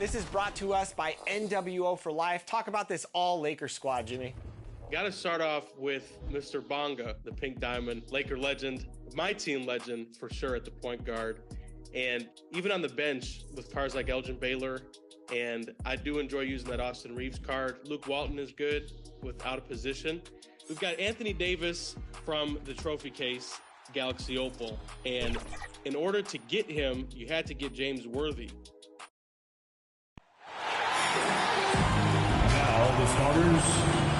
This is brought to us by NWO for Life. Talk about this all-Lakers squad, Jimmy. Got to start off with Mr. Bonga, the Pink Diamond, Laker legend, my team legend for sure at the point guard. And even on the bench with players like Elgin Baylor, and I do enjoy using that Austin Reeves card. Luke Walton is good with out of position. We've got Anthony Davis from the trophy case, Galaxy Opal. And in order to get him, you had to get James Worthy. Now the starters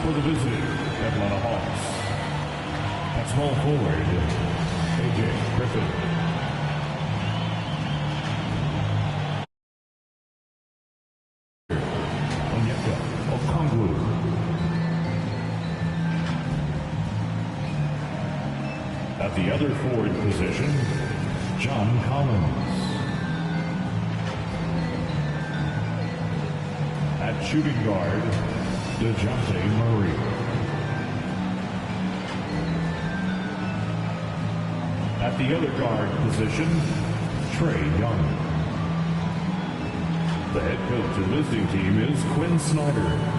for the visiting Atlanta Hawks. At small forward, A.J. Griffin. At the other forward position, John Collins. At shooting guard, DeJounte Murray. At the other guard position, Trae Young. The head coach of the visiting team is Quinn Snyder.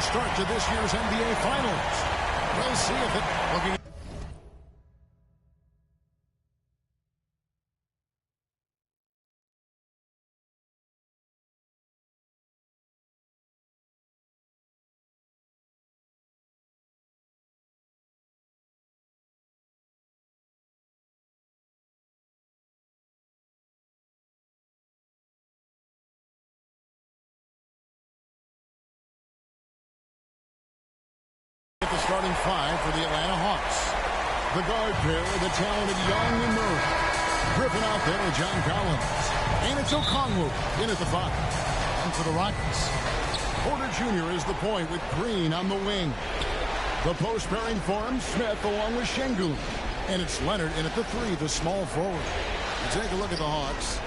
Start to this year's NBA Finals. We'll see if it looking. Starting five for the Atlanta Hawks. The guard pair of the talented Young and Murray. Griffin out there with John Collins. And it's Okongwu in at the five. And for the Rockets, Porter Jr. is the point with Green on the wing. The post pairing forms Smith along with Şengün. And it's Leonard in at the three, the small forward. And take a look at the Hawks.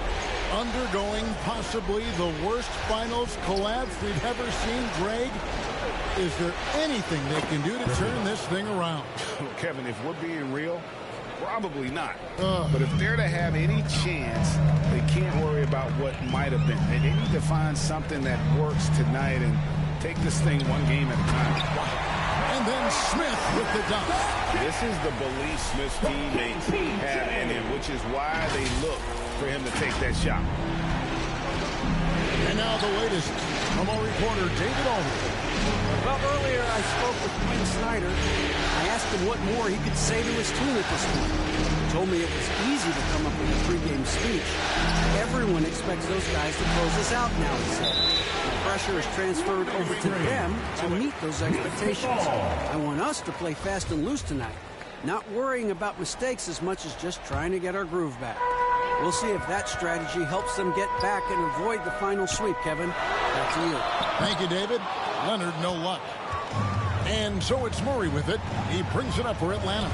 Undergoing possibly the worst finals collapse we've ever seen. Greg, is there anything they can do to turn this thing around? Kevin, if we're being real, probably not. But if they're to have any chance, they can't worry about what might have been. They need to find something that works tonight and take this thing one game at a time. And then Smith with the dunk. This is the belief Smith's teammates have in him, which is why they look for him to take that shot. And now the latest from our reporter, David Aldridge. Well, earlier I spoke with Quinn Snyder. I asked him what more he could say to his team at this point. He told me it was easy to come up with a pregame speech. Everyone expects those guys to close this out now, he said. The pressure is transferred over to them to meet those expectations. I want us to play fast and loose tonight, not worrying about mistakes as much as just trying to get our groove back. We'll see if that strategy helps them get back and avoid the final sweep, Kevin. Back to you. Thank you, David. Leonard, no luck. And so it's Murray with it. He brings it up for Atlanta.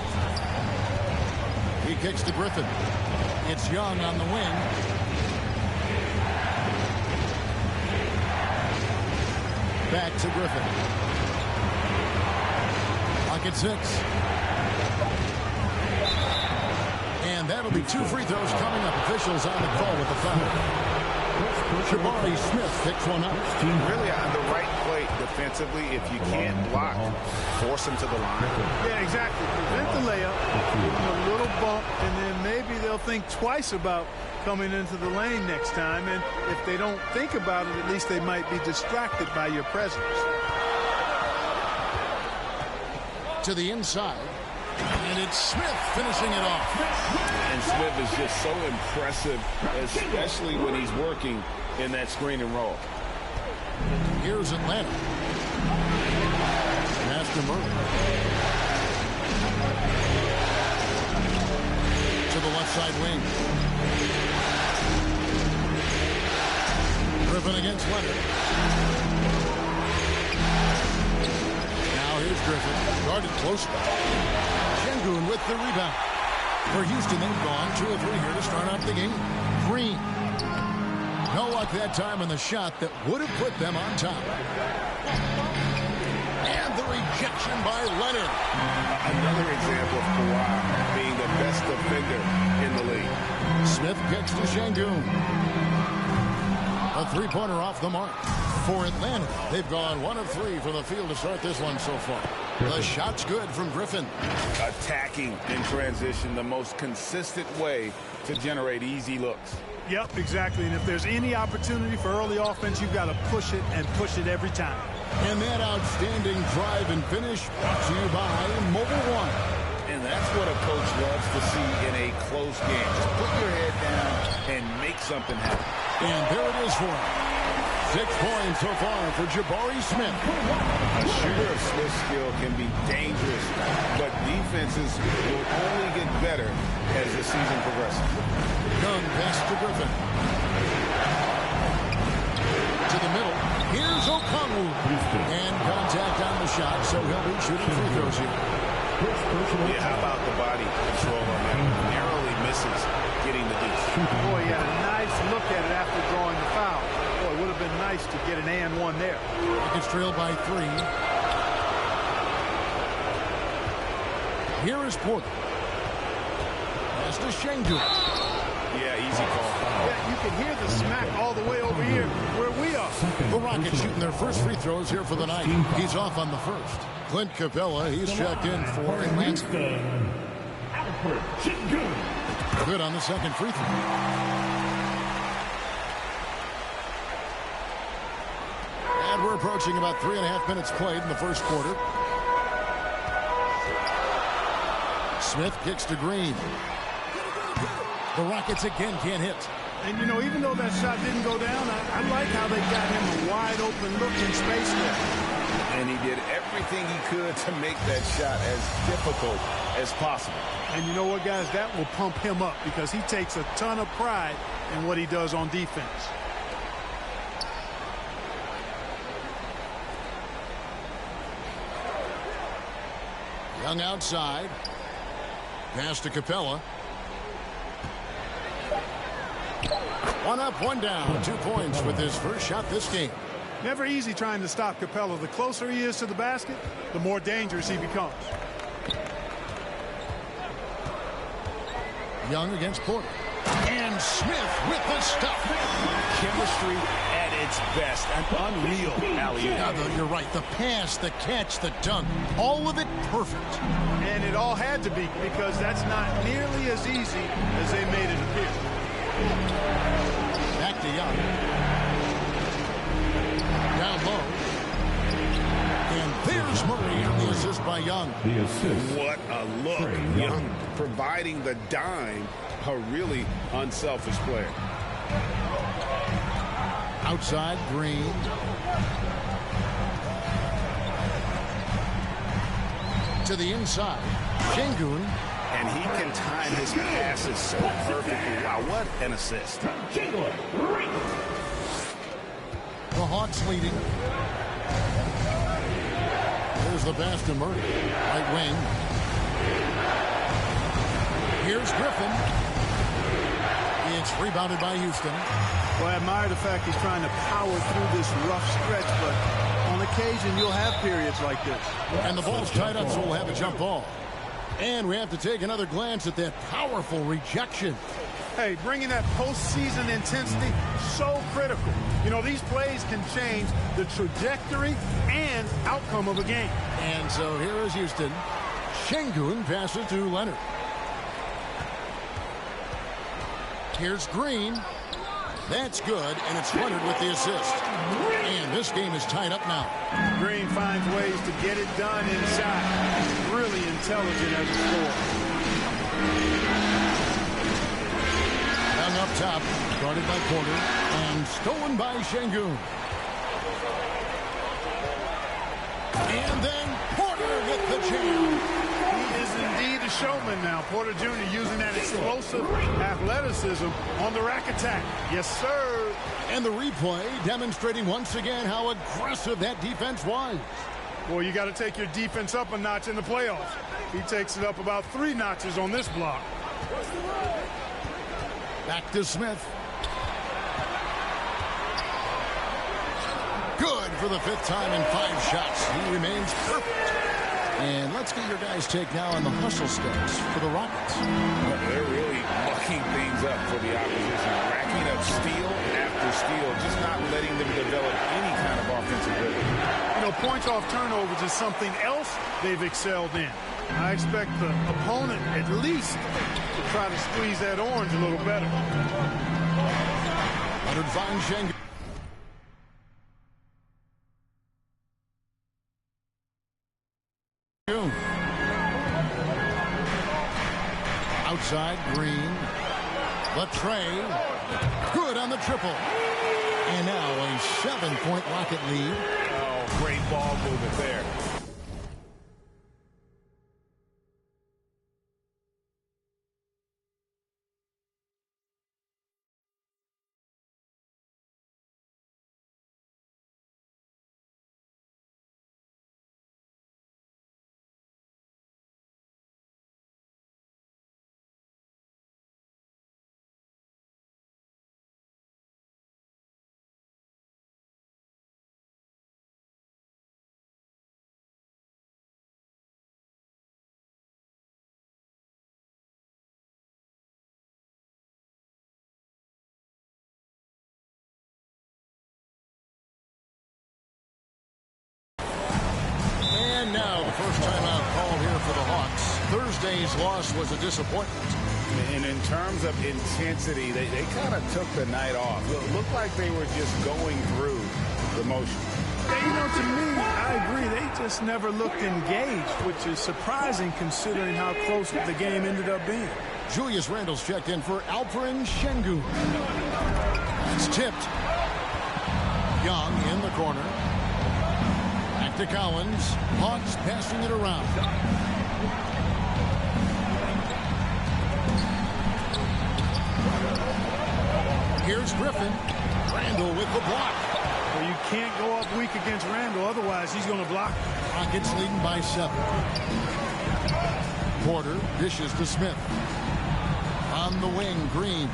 He kicks to Griffin. It's Young on the wing. Back to Griffin. Clock at 6. And that'll be 2 free throws coming up. Officials on the call with the foul. Jabari Smith picks one up. Really on the right plate defensively. If you can't block, force him to the line. Yeah, exactly. Prevent the layup, give them a little bump, and then maybe they'll think twice about coming into the lane next time. And if they don't think about it, at least they might be distracted by your presence. To the inside. And it's Smith finishing it off. And Smith is just so impressive, especially when he's working in that screen and roll. Here's Atlanta. Master Murray. To the left side wing. Griffin against Leonard. Now here's Griffin. Guarded closely. Şengün with the rebound. For Houston, they've gone 2 of 3 here to start off the game. Green. No luck that time on the shot that would have put them on top. And the rejection by Leonard. Another example of Kawhi being the best defender in the league. Smith kicks to Şengün. A 3-pointer off the mark. For Atlanta, they've gone 1 of 3 from the field to start this one so far. The shot's good from Griffin. Attacking in transition, the most consistent way to generate easy looks. Yep, exactly. And if there's any opportunity for early offense, you've got to push it and push it every time. And that outstanding drive and finish brought to you by Mobile One. And that's what a coach loves to see in a close game. Just put your head down and make something happen. And there it is for him. 6 points so far for Jabari Smith. Sure, Smith's skill can be dangerous, but defenses will only get better as the season progresses. Young pass to Griffin. To the middle. Here's Okongwu. And contact on the shot, so he'll be shooting free throws here. Yeah, how about the body control on that? Narrowly misses getting the deuce. Boy, he had a nice look at it after drawing the foul. Boy, it would have been nice to get an and 1 there. It's trailed by 3. Here is Porter. Pass to Şengün. Yeah, easy call. Yeah, you can hear the smack all the way over here where we are. The Rockets shooting their first free throws here for the night. He's off on the first. Clint Capella, he's checked in for Atlanta. Good on the second free throw. And we're approaching about 3.5 minutes played in the first quarter. Smith kicks to Green. The Rockets again can't hit. And, you know, even though that shot didn't go down, I like how they got him a wide open look in space there. And he did everything he could to make that shot as difficult as possible. And you know what, guys? That will pump him up because he takes a ton of pride in what he does on defense. Young outside. Pass to Capella. 1 up, 1 down. 2 points with his first shot this game. Never easy trying to stop Capella. The closer he is to the basket, the more dangerous he becomes. Young against Porter. And Smith with the stuff. Chemistry at its best. An unreal alley-oop. You're right. The pass, the catch, the dunk. All of it perfect. And it all had to be because that's not nearly as easy as they made it appear. Back to Young. Down low. And there's Murray on the assist by Young. The assist. What a look. Young providing the dime. A really unselfish player. Outside, Green. To the inside. Şengün. And he can time his passes so perfectly. Wow, what an assist. The Hawks leading. There's Here's the pass to Murray. Right wing. Here's Griffin. It's rebounded by Houston. Well, I admire the fact he's trying to power through this rough stretch, but on occasion you'll have periods like this. And the ball's tied up, so we'll have a jump ball. And we have to take another glance at that powerful rejection. Hey, bringing that postseason intensity, so critical. You know, these plays can change the trajectory and outcome of a game. And so here is Houston. Şengün passes to Leonard. Here's Green. That's good, and it's Leonard with the assist. And this game is tied up now. Green finds ways to get it done inside. He's really intelligent as a scorer. Hung up top, guarded by Porter, and stolen by Şengün. And then Porter with the jam. He is indeed a showman now. Porter Jr. using that explosive athleticism on the rack attack. Yes, sir. And the replay demonstrating once again how aggressive that defense was. Well, you got to take your defense up a notch in the playoffs. He takes it up about 3 notches on this block. Back to Smith. Good for the 5th time in 5 shots. He remains perfect. And let's get your guys' take now on the hustle stats for the Rockets. Well, they're really mucking things up for the opposition. Racking up steal after steal, just not letting them develop any kind of offensive rhythm. You know, points off turnovers is something else they've excelled in. I expect the opponent at least to try to squeeze that orange a little better. Leonard finds Şengün. Outside, Green. Latrey. Good on the triple. And now a 7-point Rocket lead. Oh, great ball movement there. And now the first timeout call here for the Hawks. Thursday's loss was a disappointment. And in terms of intensity, they kind of took the night off. It looked like they were just going through the motion. Yeah, you know, to me, I agree. They just never looked engaged, which is surprising considering how close the game ended up being. Julius Randle's checked in for Alperen Şengün. It's tipped. Young in the corner. Back to Collins. Hawks passing it around. Here's Griffin. Randle with the block. Well, you can't go up weak against Randle, otherwise he's going to block. Rockets leading by 7. Porter dishes to Smith. On the wing, Green.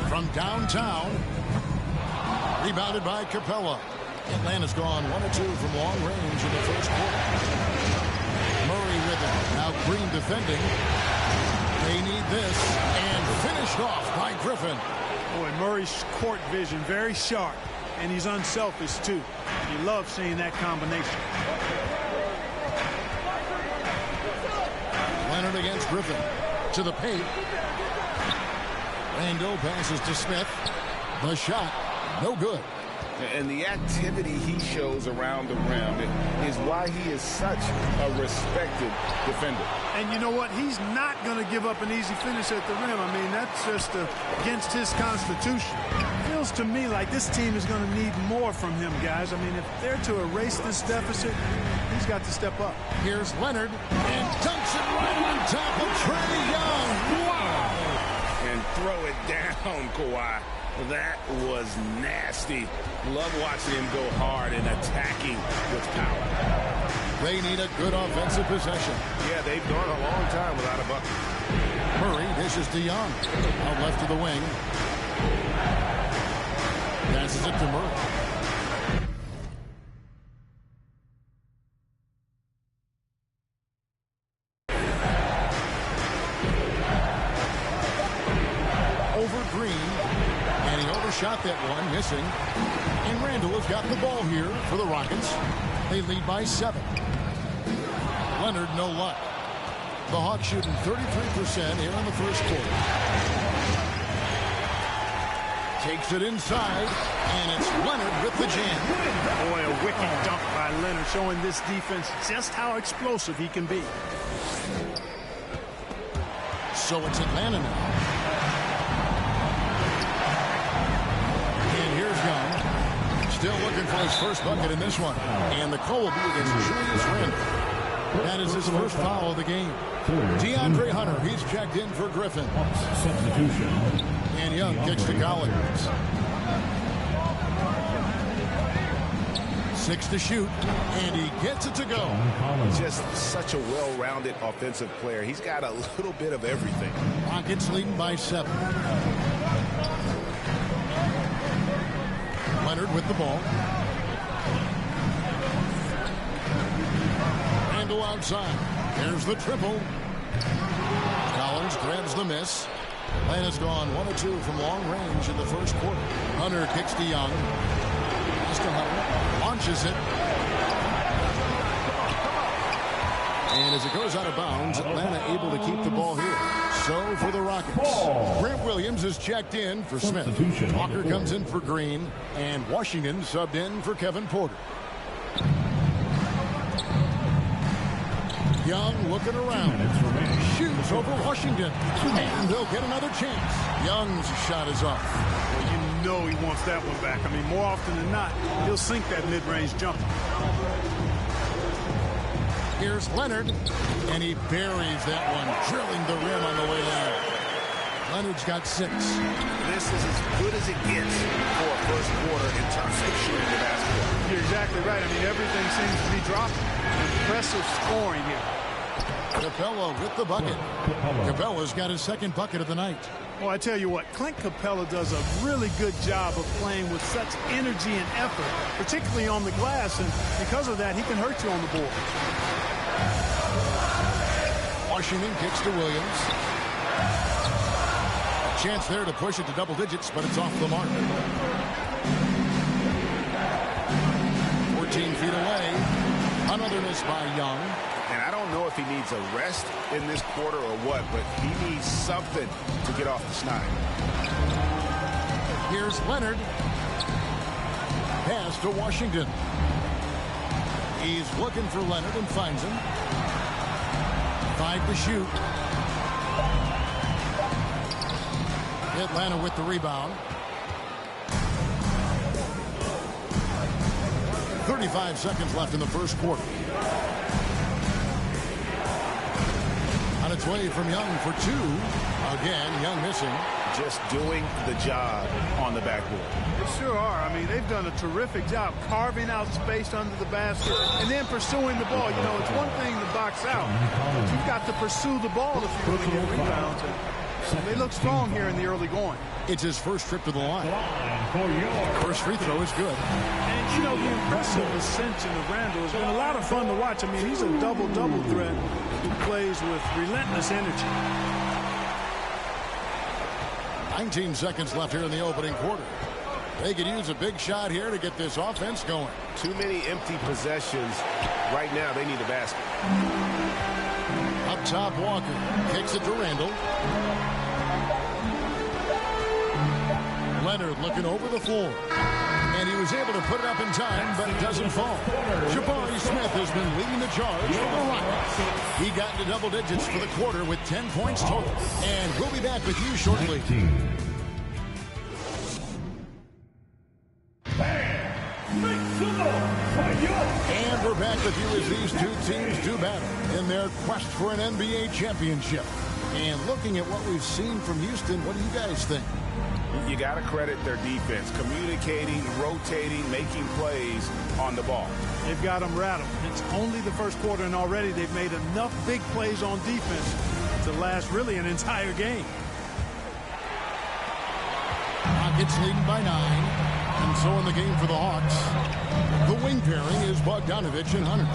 From downtown. Rebounded by Capella. Atlanta's gone 1 of 2 from long range in the first quarter. Murray with it. Now Green defending. They need this. And finished off by Griffin. Boy, Murray's court vision very sharp. And he's unselfish, too. You love seeing that combination. Leonard against Griffin. To the paint. Randle passes to Smith. The shot, no good. And the activity he shows around the rim is why he is such a respected defender. And you know what? He's not going to give up an easy finish at the rim. I mean, that's just against his constitution. It feels to me like this team is going to need more from him, guys. I mean, if they're to erase this deficit, he's got to step up. Here's Leonard, and dunks it right on top of Trae Young. Wow! And throw it down, Kawhi. That was nasty. Love watching him go hard and attacking with power. They need a good offensive possession. Yeah, they've gone a long time without a bucket. Murray dishes to Young. Out left to the wing. Passes it to Murray. Over Green. And he overshot that one, missing. And Randall has got the ball here for the Rockets. They lead by 7. Leonard, no luck. The Hawks shooting 33% here in the first quarter. Takes it inside, and it's Leonard with the jam. Boy, a wicked dunk by Leonard, showing this defense just how explosive he can be. So it's Atlanta now. And here's Young. Still looking for his first bucket in this one. And the call will be against Julius Randle. That is his first foul of the game. DeAndre Hunter, he's checked in for Griffin. Substitution. And Young kicks to Collins. 6 to shoot, and he gets it to go. Just such a well-rounded offensive player. He's got a little bit of everything. Rockets leading by 7. Leonard with the ball. Randall outside. There's the triple. Collins grabs the miss. Atlanta's gone 1 of 2 from long range in the first quarter. Hunter kicks to Young. Pass to Hunter. Launches it. And as it goes out of bounds, Atlanta able to keep the ball here. So for the Rockets, Grant Williams is checked in for Smith. Walker comes in for Green. And Washington subbed in for Kevin Porter. Young looking around. Shoots over Washington. And they'll get another chance. Young's shot is off. Well, you know he wants that one back. I mean, more often than not, he'll sink that mid-range jumper. Here's Leonard. And he buries that one, drilling the rim on the way down. Leonard's got 6. This is as good as it gets for a first quarter in terms of shooting the basketball. You're exactly right. I mean, everything seems to be dropping. Impressive scoring here. Capella with the bucket. Capella's got his second bucket of the night. Well, I tell you what, Clint Capella does a really good job of playing with such energy and effort, particularly on the glass, and because of that, he can hurt you on the board. Washington kicks to Williams. Chance there to push it to double digits, but it's off the mark. 14 feet away. Another miss by Young. And I don't know if he needs a rest in this quarter or what, but he needs something to get off the snide. Here's Leonard. Pass to Washington. He's looking for Leonard and finds him. 5 to shoot. Atlanta with the rebound. 35 seconds left in the first quarter. On its way from Young for 2. Again, Young missing. Just doing the job on the backboard. They sure are. I mean, they've done a terrific job carving out space under the basket and then pursuing the ball. You know, it's one thing to box out, but you've got to pursue the ball if you really get rebounds. And they look strong here in the early going. It's his first trip to the line. First free throw is good. And, you know, the impressive ascension of Randall has been a lot of fun to watch. I mean, he's a double-double threat who plays with relentless energy. 19 seconds left here in the opening quarter. They could use a big shot here to get this offense going. Too many empty possessions. Right now, they need a basket. Up top, Walker kicks it to Randall. Leonard looking over the floor. And he was able to put it up in time, but it doesn't fall. Jabari Smith has been leading the charge for the Rockets. He got into double digits for the quarter with 10 points total. And we'll be back with you shortly. And we're back with you as these two teams do battle in their quest for an NBA championship. And looking at what we've seen from Houston, what do you guys think? You got to credit their defense, communicating, rotating, making plays on the ball. They've got them rattled. It's only the first quarter, and already they've made enough big plays on defense to last really an entire game. Rockets leading by 9. And so in the game for the Hawks, the wing pairing is Bogdanovich and Hunter.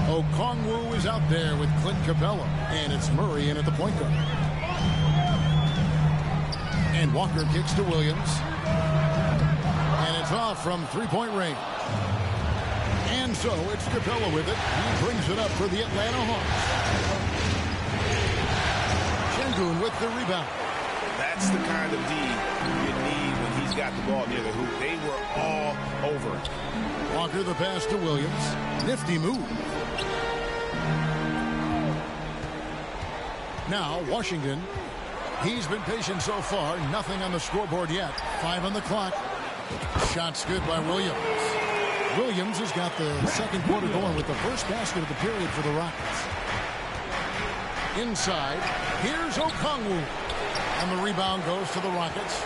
Okongwu is out there with Clint Capella, and it's Murray in at the point guard. And Walker kicks to Williams. And it's off from three-point range. And so it's Capella with it. He brings it up for the Atlanta Hawks. Şengün with the rebound. That's the kind of D you need when he's got the ball near the hoop. They were all over it. Walker the pass to Williams. Nifty move. Now Washington. He's been patient so far. Nothing on the scoreboard yet. 5 on the clock. Shots good by Williams. Williams has got the second quarter going with the first basket of the period for the Rockets. Inside, here's Okongwu. And the rebound goes to the Rockets.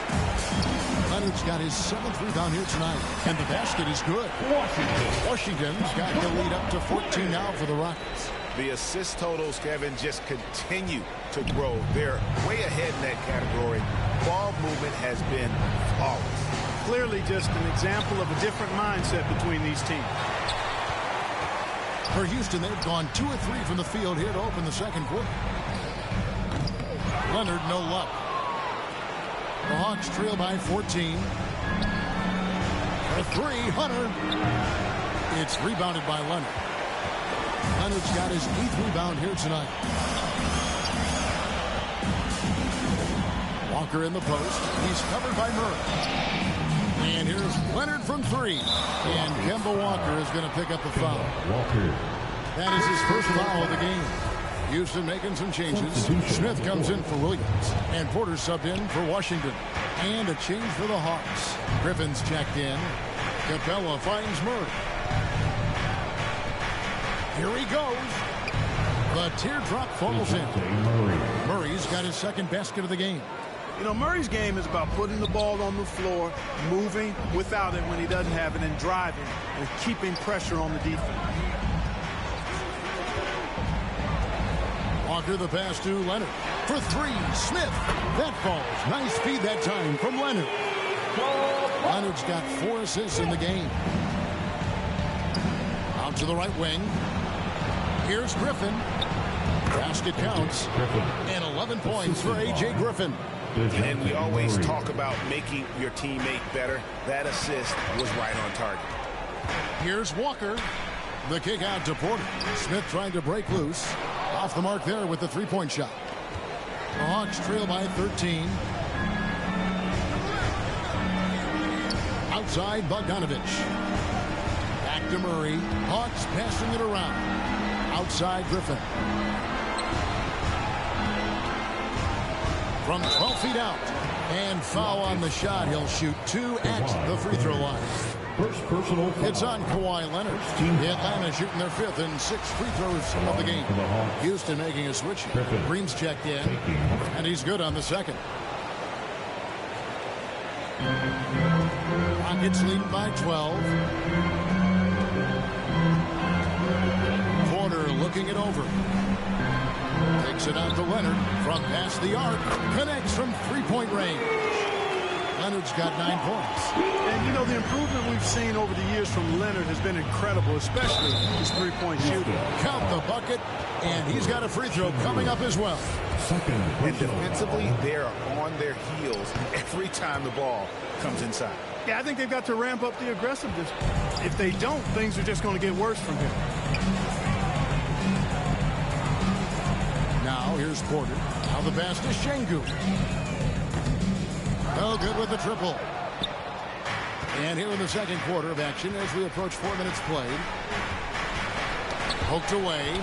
Leonard's got his 7th rebound here tonight. And the basket is good. Washington's got the lead up to 14 now for the Rockets. The assist totals, Kevin, just continue to grow. They're way ahead in that category. Ball movement has been flawless. Clearly just an example of a different mindset between these teams. For Houston, they've gone 2 of 3 from the field here to open the second quarter. Leonard, no luck. The Hawks trail by 14. For 3, Hunter. It's rebounded by Leonard. Leonard's got his 8th rebound here tonight. Walker in the post. He's covered by Murray. And here's Leonard from 3. And Kemba Walker is going to pick up the foul. Walker. That is his first foul of the game. Houston making some changes. Smith comes in for Williams. And Porter subbed in for Washington. And a change for the Hawks. Griffin's checked in. Capella finds Murray. Here he goes. The teardrop falls in. Murray's got his second basket of the game. You know, Murray's game is about putting the ball on the floor, moving without it when he doesn't have it, and driving and keeping pressure on the defense. Walker the pass to Leonard. For 3, Smith. That falls. Nice feed that time from Leonard. Leonard's got 4 assists in the game. Out to the right wing. Here's Griffin. Basket counts. And 11 points for A.J. Griffin. And we always talk about making your teammate better. That assist was right on target. Here's Walker. The kick out to Porter. Smith trying to break loose. Off the mark there with the three-point shot. The Hawks trail by 13. Outside, Bogdanovich. Back to Murray. Hawks passing it around. Outside, Griffin. From 12 feet out. And foul on the shot. He'll shoot 2 at the free throw line. First personal foul. It's on Kawhi Leonard. Atlanta shooting their 5th and 6th free throws of the game. Houston making a switch. Green's checked in. And he's good on the second. Rockets leading by 12. Porter looking it over. Takes it out to Leonard from past the arc. Connects from three-point range. Leonard's got 9 points. And, you know, the improvement we've seen over the years from Leonard has been incredible, especially his three-point shooting. Count the bucket, and he's got a free throw coming up as well. And defensively, they're on their heels every time the ball comes inside. Yeah, I think they've got to ramp up the aggressiveness. If they don't, things are just going to get worse from here. Now, here's Porter. Now the pass to Şengün. Oh, good with the triple. And here in the second quarter of action as we approach 4 minutes played. Poked away.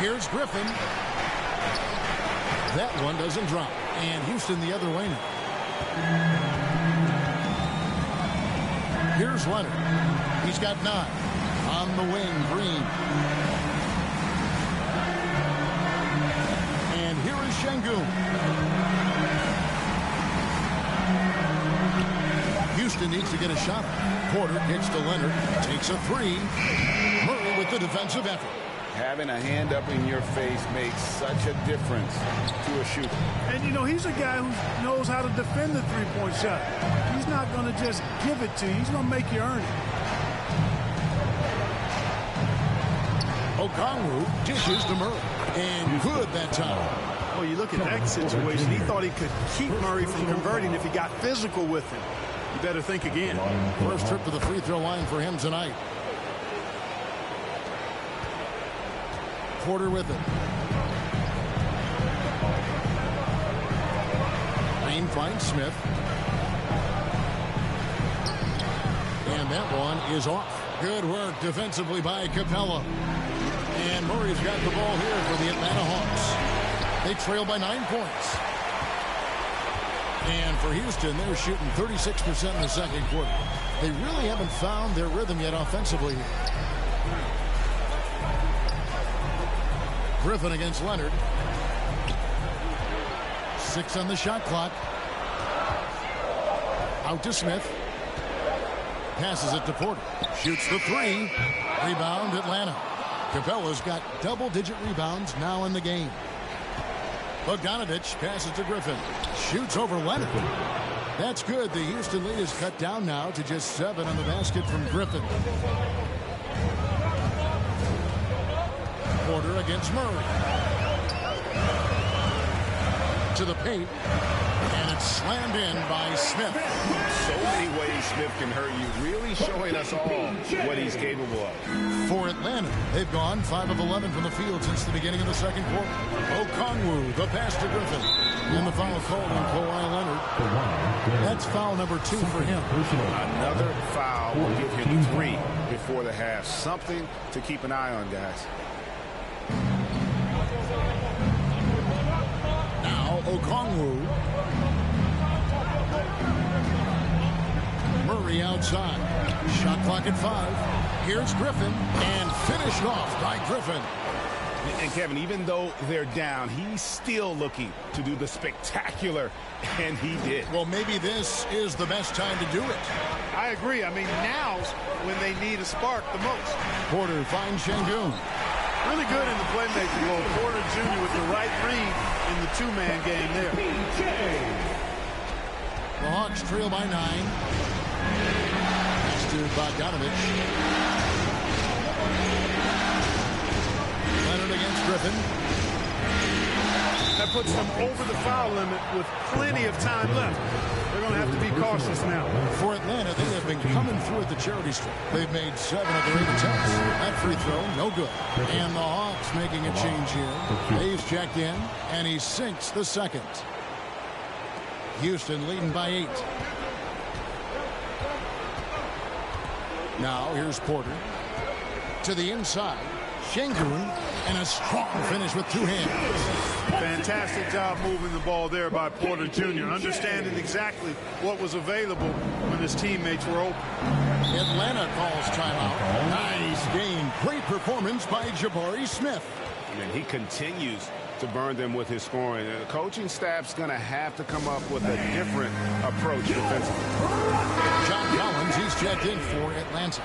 Here's Griffin. That one doesn't drop. And Houston the other way now. Here's Leonard. He's got 9. On the wing, Green. Şengün. Houston needs to get a shot. Porter kicks to Leonard. Takes a three. Murray with the defensive effort. Having a hand up in your face makes such a difference to a shooter. And, you know, he's a guy who knows how to defend the three-point shot. He's not going to just give it to you. He's going to make you earn it. Okongwu dishes to Murray. And good that time. Well, you look at that situation. He thought he could keep Murray from converting if he got physical with him. You better think again. First trip to the free throw line for him tonight. Porter with it. Green finds Smith. And that one is off. Good work defensively by Capella. And Murray's got the ball here for the Atlanta Hawks. They trail by 9 points. And for Houston, they're shooting 36% in the second quarter. They really haven't found their rhythm yet offensively. Griffin against Leonard. 6 on the shot clock. Out to Smith. Passes it to Porter. Shoots the three. Rebound Atlanta. Capella's got double-digit rebounds now in the game. Bogdanovich passes to Griffin. Shoots over Leonard. That's good. The Houston lead is cut down now to just 7 on the basket from Griffin. Porter against Murray. To the paint. And it's slammed in by Smith. So many ways Smith can hurt you. Really showing us all what he's capable of. For Atlanta, they've gone 5 of 11 from the field since the beginning of the second quarter. Okongwu, the pass to Griffin. And the foul called on Kawhi Leonard. That's foul number 2 for him. Another foul will give him 3 before the half. Something to keep an eye on, guys. Now Okongwu. Murray outside. Shot clock at 5. Here's Griffin, and finished off by Griffin. And Kevin, even though they're down, he's still looking to do the spectacular, and he did. Well, maybe this is the best time to do it. I agree. I mean, now's when they need a spark the most. Porter finds Şengün. Really good in the playmaking role. Porter Jr. with the right read in the two-man game there. The Hawks trail by 9. Next to Bogdanovich. Leonard against Griffin. That puts them over the foul limit with plenty of time left. They're going to have to be cautious now. For Atlanta, they have been coming through at the charity stripe. They've made 7 of their 8 attempts. That free throw, no good. And the Hawks making a change here. He's checked in, and he sinks the second. Houston leading by 8. Now, here's Porter. To the inside. Şengün, and a strong finish with 2 hands. Fantastic job moving the ball there by Porter Jr., understanding exactly what was available when his teammates were open. Atlanta calls timeout. Nice game. Great performance by Jabari Smith. And he continues to burn them with his scoring. The coaching staff's going to have to come up with a different approach defensively. John Collins, he's checked in for Atlanta.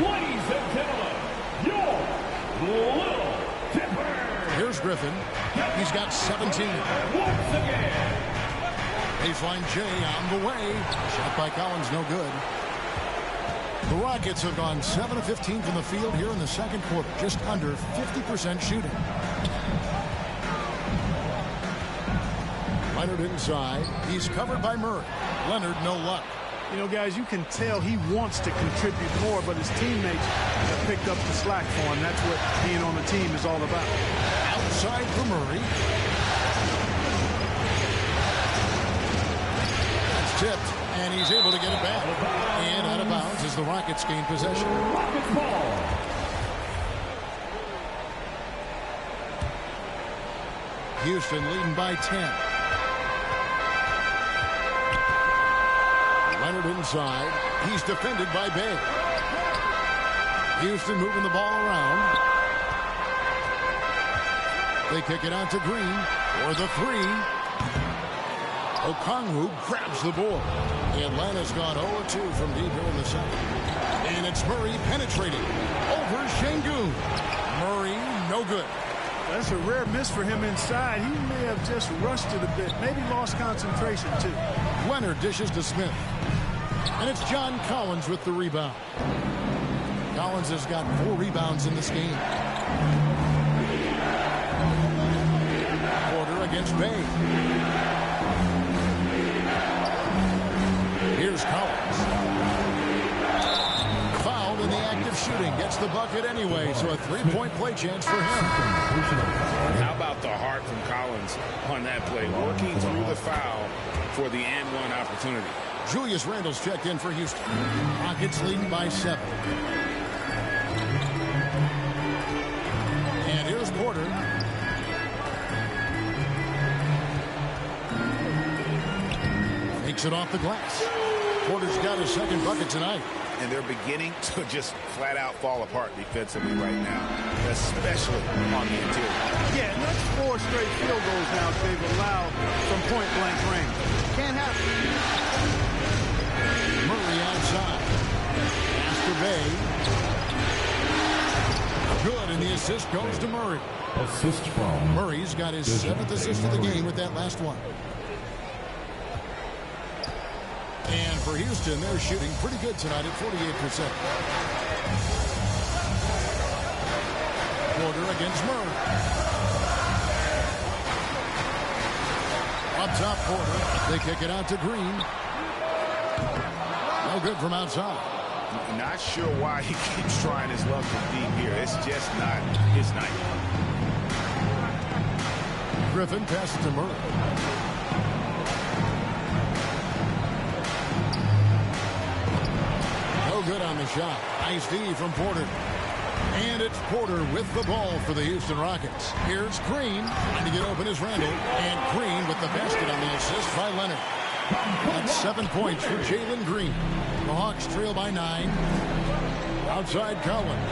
Ladies and gentlemen, your Little Tipper. Here's Griffin. He's got 17. Once again. Baseline J on the way. Shot by Collins, no good. The Rockets have gone 7 of 15 from the field here in the second quarter. Just under 50% shooting. Leonard inside. He's covered by Murray. Leonard, no luck. You know, guys, you can tell he wants to contribute more, but his teammates have picked up the slack for him. That's what being on the team is all about. Outside for Murray. That's tipped, and he's able to get it back. And out of bounds as the Rockets gain possession. Rockets ball. Houston leading by 10. Leonard inside. He's defended by Bay. Houston moving the ball around. They kick it out to Green for the three. Okongwu grabs the board. Atlanta's gone 0-2 from deep here in the second. And it's Murray penetrating over Şengün. Murray, no good. That's a rare miss for him inside. He may have just rushed it a bit. Maybe lost concentration, too. Leonard dishes to Smith. And it's John Collins with the rebound. Collins has got 4 rebounds in this game. Porter against Bay. Here's Collins. Fouled in the act of shooting. Gets the bucket anyway, so a 3-point play chance for him. How about the heart from Collins on that play? Working through the foul for the and-one opportunity. Julius Randle's checked in for Houston. Rockets leading by 7. And here's Porter. Takes it off the glass. Porter's got his second bucket tonight. And they're beginning to just flat out fall apart defensively right now, especially on the interior. Yeah, and that's 4 straight field goals now they've allowed from point-blank range. Can't happen. Murray outside. Pass to Bay. Good, and the assist goes to Murray. Assist from Murray's got his 7th assist of the game with that last one. And for Houston, they're shooting pretty good tonight at 48%. Porter against Murray. Up top, Porter. They kick it out to Green. No good from outside. Not sure why he keeps trying his luck from deep here. It's just not his night. Griffin passes to Murray. Good on the shot. Nice D from Porter. And it's Porter with the ball for the Houston Rockets. Here's Green trying to get open as Randle. And Green with the basket on the assist by Leonard. That's 7 points for Jalen Green. The Hawks trail by 9. Outside Collins.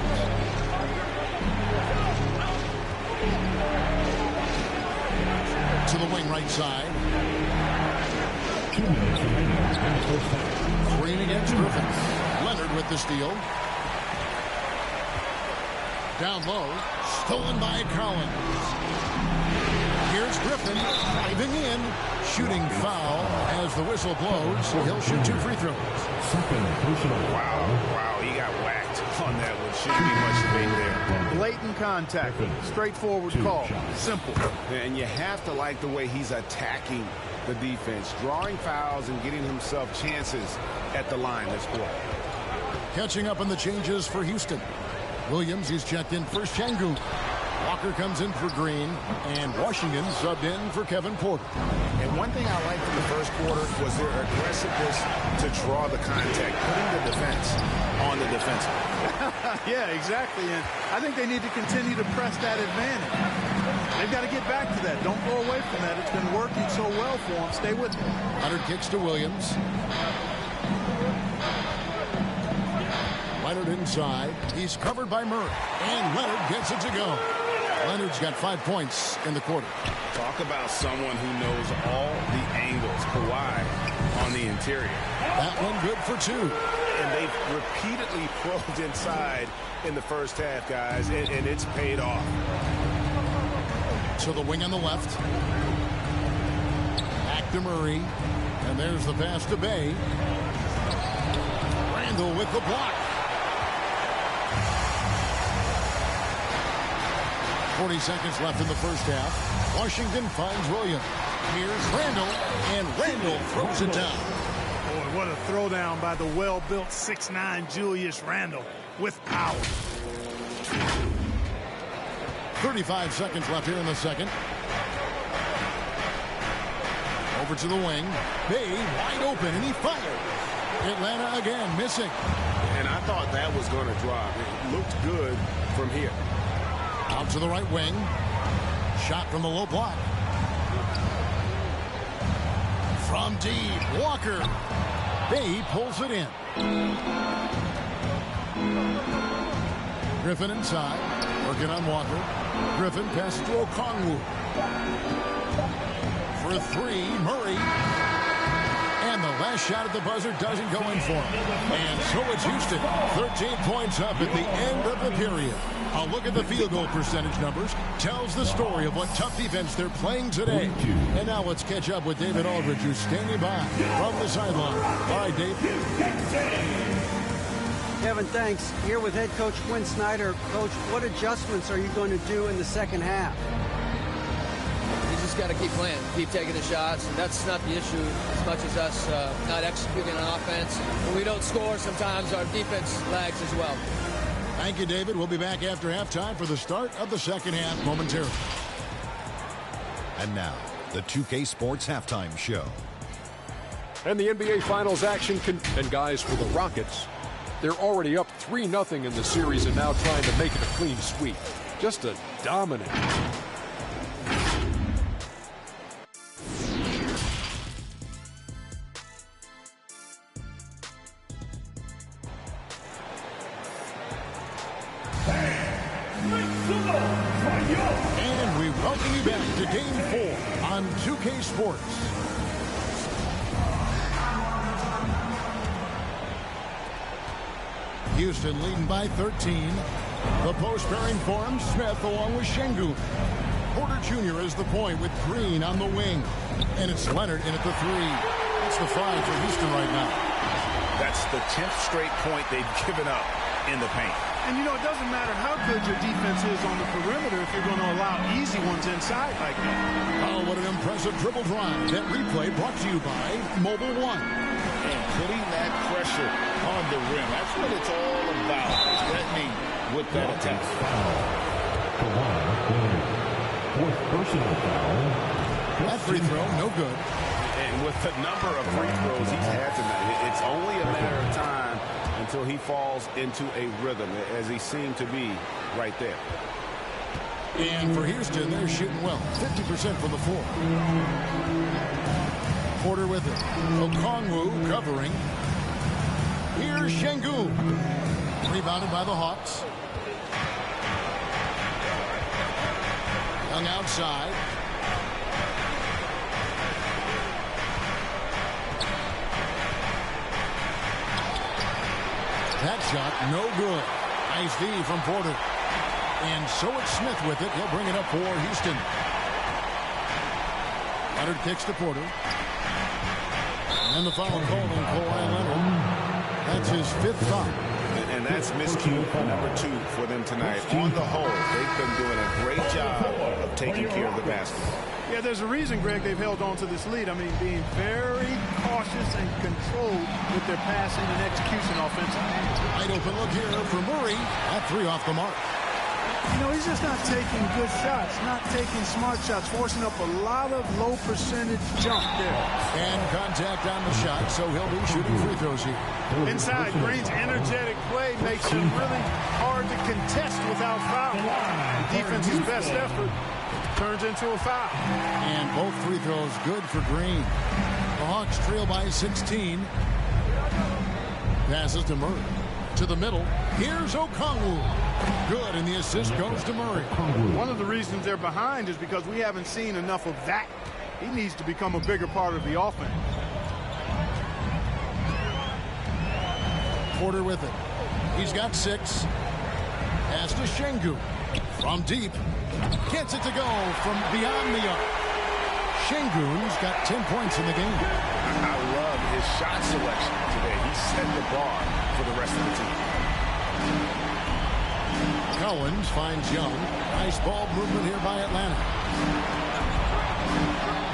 To the wing right side. 2 minutes remaining in the first half. Green against Griffin. Leonard with the steal. Down low. Stolen by Collins. Here's Griffin driving in. Shooting foul as the whistle blows. He'll shoot 2 free throws. Second personal. Wow, he got whacked on that one. Shouldn't be much debate there. Blatant contact. Straightforward call. Simple. And you have to like the way he's attacking the defense, drawing fouls and getting himself chances at the line this quarter. Catching up on the changes for Houston. Williams is checked in for Şengün. Walker comes in for Green, and Washington subbed in for Kevin Porter. And one thing I liked in the first quarter was their aggressiveness to draw the contact, putting the defense on the defensive. Yeah, exactly. And I think they need to continue to press that advantage. They've got to get back to that. Don't go away from that. It's been working so well for them. Stay with it. Leonard kicks to Williams. Leonard inside. He's covered by Murray. And Leonard gets it to go. Leonard's got 5 points in the quarter. Talk about someone who knows all the angles. Kawhi on the interior. That one good for 2. And they've repeatedly probed inside in the first half, guys, and it's paid off. To the wing on the left. Back to Murray. And there's the pass to Bay. Randle with the block. 40 seconds left in the first half. Washington finds Williams. Here's Randle, and Randle throws it down. Boy, what a throwdown by the well-built 6'9" Julius Randle with power. 35 seconds left here in the second. Over to the wing. Bay wide open, and he fires. Atlanta again missing. And I thought that was going to drop. It looked good from here. Out to the right wing. Shot from the low block. From deep, Walker. Bay pulls it in. Griffin inside, working on Walker. Griffin passes to Okongwu. For three, Murray. And the last shot at the buzzer doesn't go in for him. And so it's Houston, 13 points up at the end of the period. A look at the field goal percentage numbers tells the story of what tough defense they're playing today. And now let's catch up with David Aldridge, who's standing by from the sideline. All right, Dave. Kevin, thanks. Here with head coach Quinn Snyder. Coach, what adjustments are you going to do in the second half? You just got to keep playing, keep taking the shots, and that's not the issue as much as us not executing on offense. When we don't score, sometimes our defense lags as well. Thank you, David. We'll be back after halftime for the start of the second half momentarily. And now, the 2K Sports Halftime Show. And the NBA Finals action and guys, for the Rockets, they're already up 3-0 in the series and now trying to make it a clean sweep. Just a dominant. And we welcome you back to Game 4 on 2K Sports. Houston leading by 13. The post pairing forms Smith along with Şengün. Porter Jr. is the point with Green on the wing. And it's Leonard in at the 3. That's the 5 for Houston right now. That's the 10th straight point they've given up in the paint. And, you know, it doesn't matter how good your defense is on the perimeter if you're going to allow easy ones inside like that. Oh, what an impressive dribble drive. That replay brought to you by Mobile One. And putting that pressure on the rim. That's what it's all about. Threatening with that attack. Fourth personal foul. That free throw, no good. And with the number of free throws he's had tonight, it's only a matter of time until he falls into a rhythm, as he seemed to be right there. And for Houston, they're shooting well. 50% from the floor. Porter with it. Okongwu covering. Here's Şengün. Rebounded by the Hawks. Young outside. That shot, no good. Nice D from Porter. And so it's Smith with it. He'll bring it up for Houston. Leonard kicks to Porter. And the foul called on Kawhi Leonard. That's his 5th foul. And that's miscue number 2 for them tonight. On the whole, they've been doing a great job of taking care of the basket. Yeah, there's a reason, Greg, they've held on to this lead. I mean, being very cautious and controlled with their passing and execution offensively. Wide open look here for Murray. That 3 off the mark. You know, he's just not taking good shots, not taking smart shots, forcing up a lot of low percentage jump there. And contact on the shot, so he'll be shooting free throws here. Inside, Green's energetic play makes it really hard to contest without foul. The defense's best effort turns into a foul. And both free throws good for Green. The Hawks trail by 16. Passes to Murray. To the middle. Here's Okongwu. Good, and the assist goes to Murray. One of the reasons they're behind is because we haven't seen enough of that. He needs to become a bigger part of the offense. Porter with it. He's got 6. Pass to Şengün. From deep. Gets it to go from beyond the arc. Şengün's got 10 points in the game. I love his shot selection today. He set the bar for the rest of the team. Collins finds Young. Nice ball movement here by Atlanta.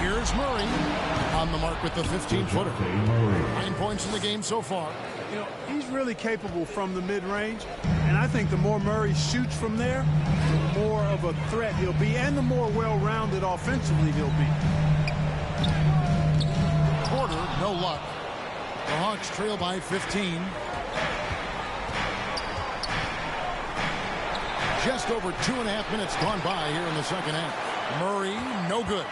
Here's Murray on the mark with the 15-footer. 9 points in the game so far. You know, he's really capable from the mid-range, and I think the more Murray shoots from there, the more of a threat he'll be, and the more well-rounded offensively he'll be. Porter, no luck. The Hawks trail by 15. Just over 2.5 minutes gone by here in the second half. Murray, no good.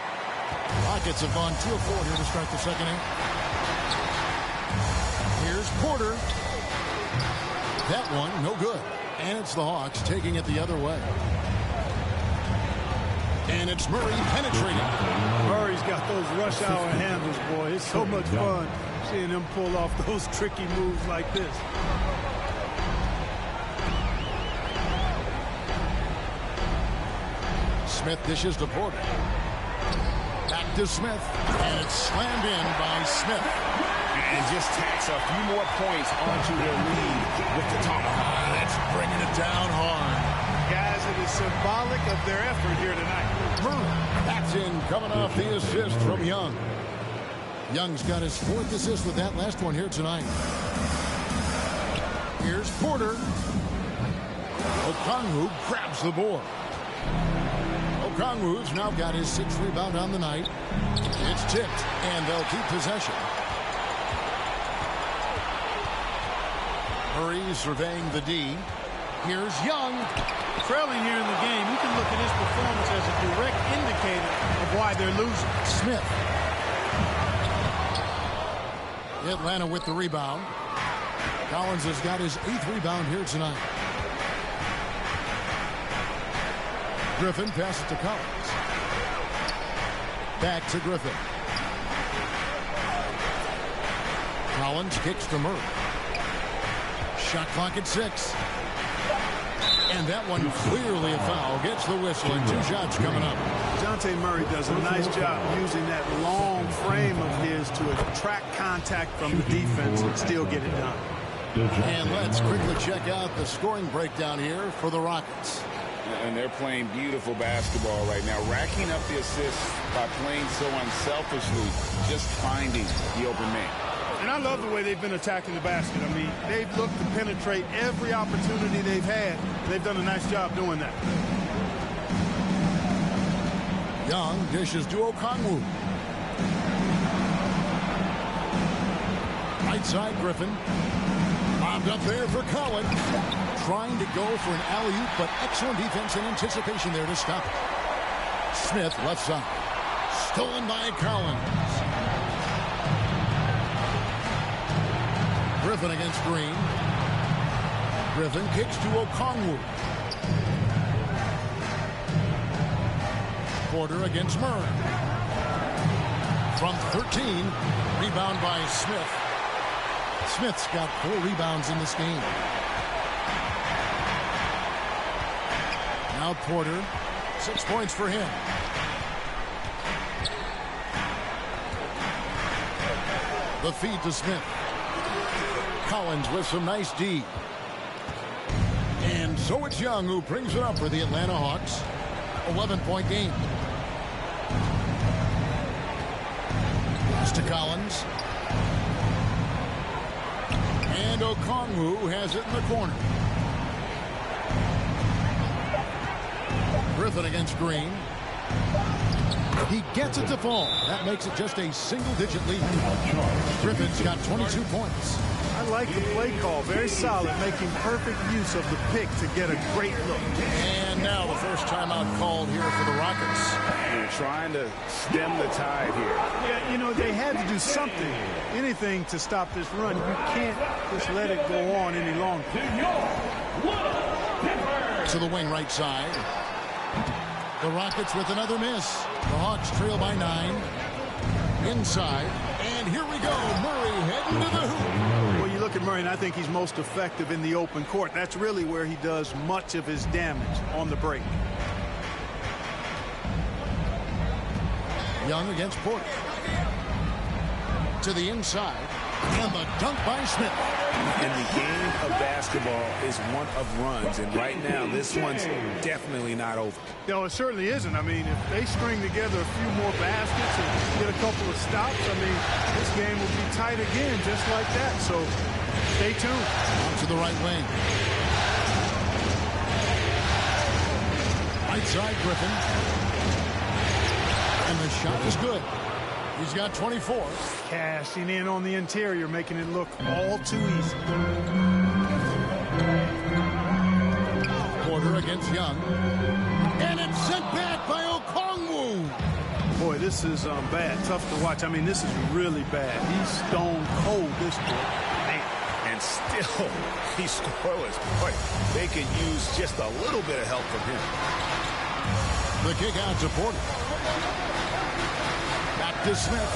Rockets have gone 2 of 4 here to start the second half. Here's Porter. That one, no good. And it's the Hawks taking it the other way. And it's Murray penetrating. Murray's got those rush hour handles, boy. It's so much fun seeing him pull off those tricky moves like this. Smith dishes to Porter. Back to Smith. And it's slammed in by Smith. And just tacks a few more points onto their lead with the tomahawk. That's bringing it down hard. Guys, it is symbolic of their effort here tonight. That's in, coming off the assist from Young. Young's got his 4th assist with that last one here tonight. Here's Porter. Okongwu grabs the board. Okongwu's now got his 6th rebound on the night. It's tipped, and they'll keep possession. Murray surveying the D. Here's Young. Trailing here in the game, you can look at his performance as a direct indicator of why they're losing. Smith. Atlanta with the rebound. Collins has got his 8th rebound here tonight. Griffin passes to Collins. Back to Griffin. Collins kicks to Murray. Shot clock at 6. And that one clearly a foul. Gets the whistle and 2 shots coming up. Dejounte Murray does a nice job using that long frame of his to attract contact from the defense and still get it done. And let's quickly check out the scoring breakdown here for the Rockets. And they're playing beautiful basketball right now, racking up the assists by playing so unselfishly, just finding the open man. And I love the way they've been attacking the basket. I mean, they've looked to penetrate every opportunity they've had. They've done a nice job doing that. Young dishes to Okongwu. Right side, Griffin. Bombed up there for Collins. Trying to go for an alley-oop, but excellent defense and anticipation there to stop it. Smith, left side. Stolen by Collins. Griffin against Green. Griffin kicks to Okongwu. Porter against Murray. From 13, rebound by Smith. Smith's got 4 rebounds in this game. Now Porter, 6 points for him. The feed to Smith. Collins with some nice D. And so it's Young who brings it up for the Atlanta Hawks. 11-point game. Pass to Collins. And Okongwu has it in the corner. Griffin against Green. He gets it to fall. That makes it just a single-digit lead. Griffin's got 22 points. I like the play call. Very solid, making perfect use of the pick to get a great look. And now the first timeout called here for the Rockets. They're trying to stem the tide here. Yeah, you know, they had to do something, anything to stop this run. You can't just let it go on any longer. To the wing right side. The Rockets with another miss. The Hawks trail by 9. Inside. And here we go. Murray heading to the hoop. Well, you look at Murray, and I think he's most effective in the open court. That's really where he does much of his damage, on the break. Young against Porter. To the inside. And the dunk by Smith. And the game of basketball is one of runs. And right now, this one's definitely not over. No, it certainly isn't. I mean, if they string together a few more baskets and get a couple of stops, I mean, this game will be tight again, just like that. So stay tuned. To the right wing. Right side, Griffin. And the shot is good. He's got 24. Cashing in on the interior, making it look all too easy. Porter against Young. And it's sent back by Okongwu. Boy, this is bad. Tough to watch. I mean, this is really bad. He's stone cold, this boy. Man. And still Still, he's scoreless. Boy, they could use just a little bit of help from him. The kick out to Porter. Back to Smith.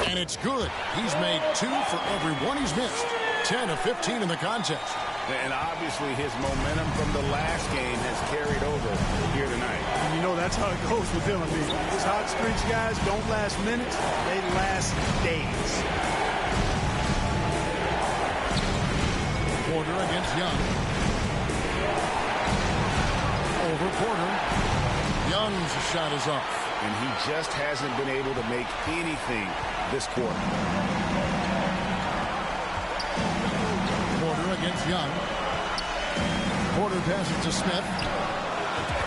And it's good. He's made 2 for every one he's missed. 10 of 15 in the contest. And obviously his momentum from the last game has carried over here tonight. And you know that's how it goes with him. I mean, these hot streaks guys don't last minutes, they last days. Porter against Young. Over Porter. Young's shot is off. And he just hasn't been able to make anything this quarter. Porter against Young. Porter passes to Smith.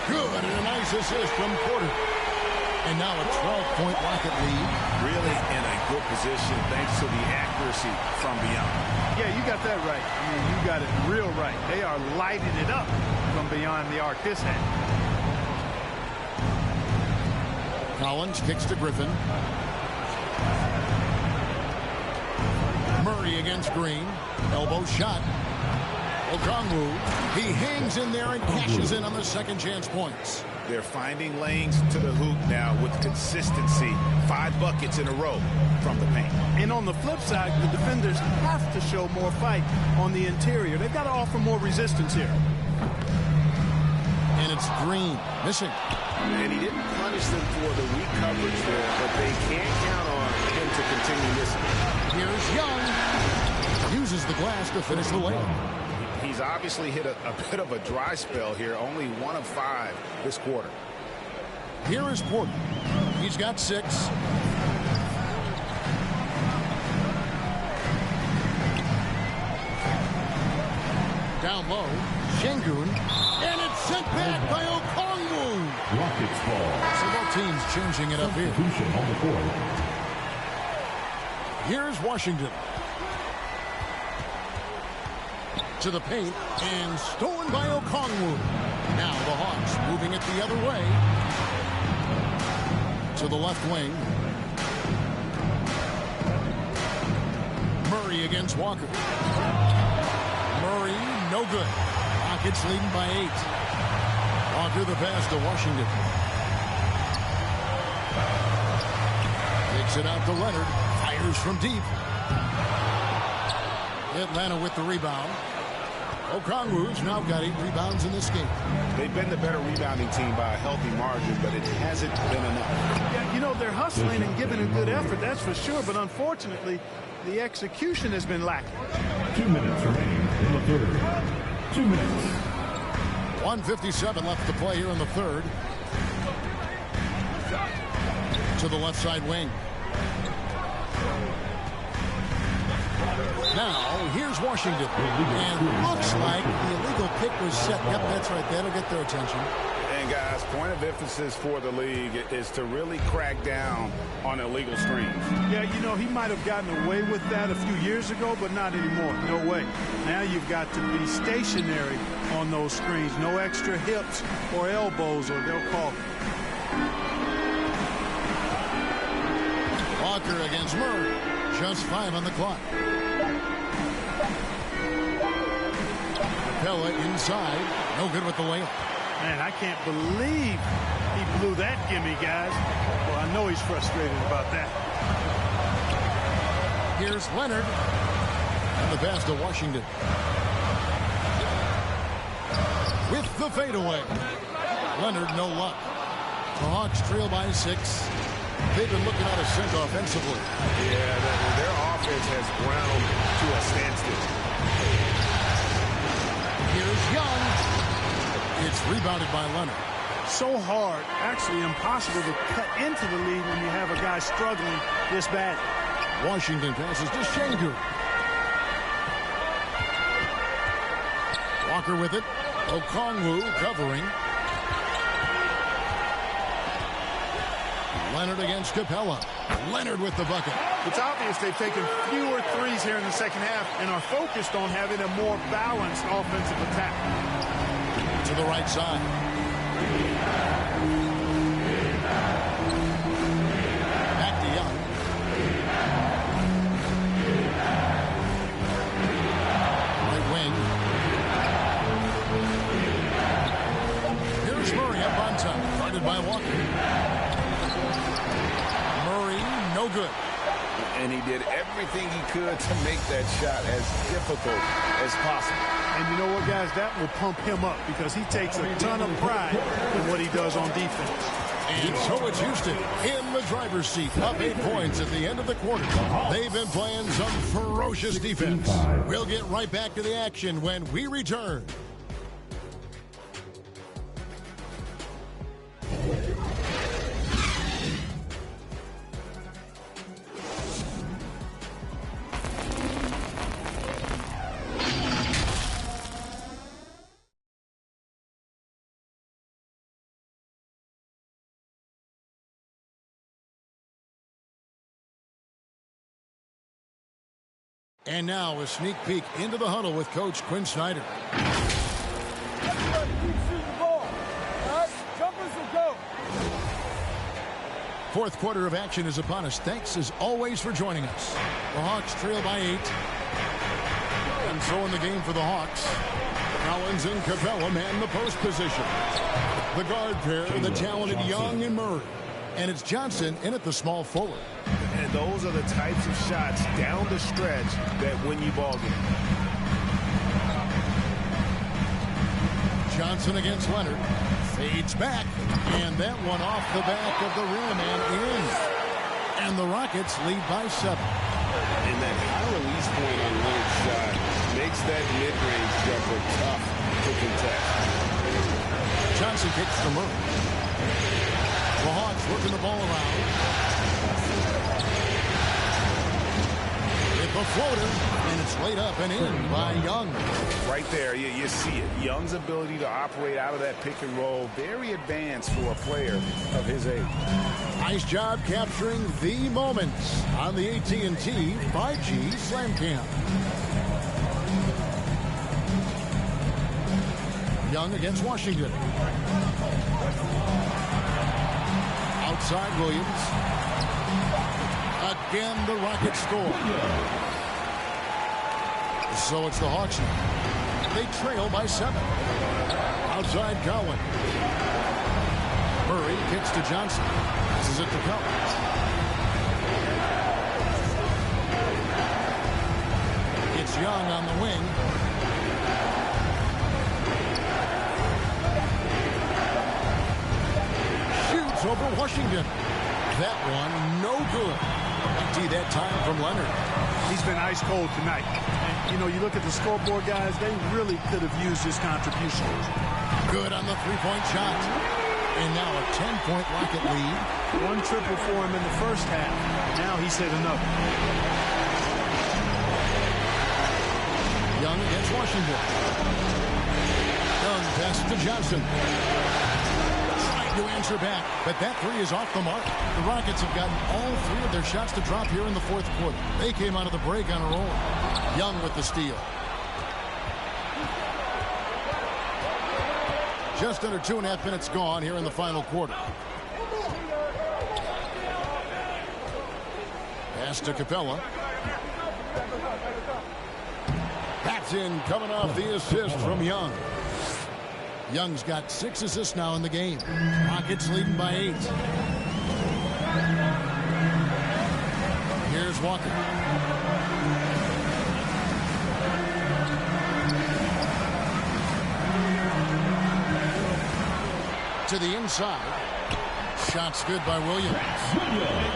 Good, and a nice assist from Porter. And now a 12-point Rocket lead. Really in a good position thanks to the accuracy from beyond. Yeah, you got that right. I mean, you got it real right. They are lighting it up from beyond the arc this end. Collins kicks to Griffin. Murray against Green. Elbow shot. Okongwu. He hangs in there and cashes in on the second chance points. They're finding lanes to the hoop now with consistency. 5 buckets in a row from the paint. And on the flip side, the defenders have to show more fight on the interior. They've got to offer more resistance here. And it's Green missing. And he didn't punish them for the weak coverage there, but they can't count on him to continue missing. Here's Young. Uses the glass to finish the layup. He's obviously hit a bit of a dry spell here. Only 1 of 5 this quarter. Here is Porter. He's got 6. Down low. Şengün. And it's sent back by Okongwu. Rockets ball. So both teams changing it up here. Substitution on the court. Here's Washington. To the paint and stolen by Okongwu. Now the Hawks moving it the other way. To the left wing. Murray against Walker. Murray, no good. Rockets leading by 8. Walker the pass to Washington. Takes it out to Leonard. Fires from deep. Atlanta with the rebound. Okongwu's now got 8 rebounds in this game. They've been the better rebounding team by a healthy margin, but it hasn't been enough. Yeah, you know, they're hustling and giving a good effort, that's for sure, but unfortunately, the execution has been lacking. 2 minutes remaining in the third. 2 minutes. 1:57 left to play here in the third. To the left side wing. Now, here's Washington. And looks like the illegal pick was set. Yep, that's right. That'll get their attention. And guys, point of emphasis for the league is to really crack down on illegal screens. Yeah, you know, he might have gotten away with that a few years ago, but not anymore. No way. Now you've got to be stationary on those screens. No extra hips or elbows, or they'll call it. Walker against Murray. Just 5 on the clock. Capella inside. No good with the layup. Man, I can't believe he blew that gimme, guys. Well, I know he's frustrated about that. Here's Leonard. And the pass to Washington. With the fadeaway. Leonard, no luck. The Hawks trail by 6. They've been looking out of sync offensively. Yeah, their offense has ground to a standstill. Here's Young. It's rebounded by Leonard. So hard, actually impossible to cut into the lead when you have a guy struggling this bad. Washington passes to Şengün. Walker with it. Okongwu covering. Leonard against Capella. Leonard with the bucket. It's obvious they've taken fewer threes here in the second half and are focused on having a more balanced offensive attack. To the right side. Back to Young. No good. And he did everything he could to make that shot as difficult as possible. And you know what, guys? That will pump him up because he takes a ton of pride in what he does on defense. And so it's Houston in the driver's seat, up 8 points at the end of the quarter. They've been playing some ferocious defense. We'll get right back to the action when we return. And now a sneak peek into the huddle with Coach Quinn Snyder. Everybody keep shooting the ball. All right? Jumpers will go. Fourth quarter of action is upon us. Thanks as always for joining us. The Hawks trail by 8. And so in the game for the Hawks, Collins and Capella man the post position. The guard pair, the talented Young and Murray. And it's Johnson in at the small forward. And those are the types of shots down the stretch that win you ball games. Johnson against Leonard. Fades back. And that one off the back of the rim and in. And the Rockets lead by 7. And that high release point on Leonard's shot makes that mid-range jumper tough to contest. Johnson kicks to Murray. The Hawks working the ball around. It's a floater, and it's laid up and in by Young. Right there, you see it. Young's ability to operate out of that pick and roll, very advanced for a player of his age. Nice job capturing the moments on the AT&T 5G Slam Cam. Young against Washington. Outside Williams. Again, the Rockets score. So it's the Hawks now. They trail by 7. Outside Cowan. Murray kicks to Johnson. Passes it to Collins. It's Young on the wing. Shoots over Washington. That one, no good. Empty that time from Leonard. He's been ice cold tonight. And, you know, you look at the scoreboard, guys, they really could have used his contribution. Good on the three-point shot. And now a 10-point Rocket lead. One triple for him in the first half. Now he's hit another. Young against Washington. Young passes to Johnson. Trying to answer back, but that three is off the mark. The Rockets have gotten all 3 of their shots to drop here in the fourth quarter. They came out of the break on a roll. Young with the steal. Just under 2.5 minutes gone here in the final quarter. Pass to Capella. That's in, coming off the assist from Young. Young's got 6 assists now in the game. Rockets leading by 8. Here's Walker. To the inside. Shot's good by Williams.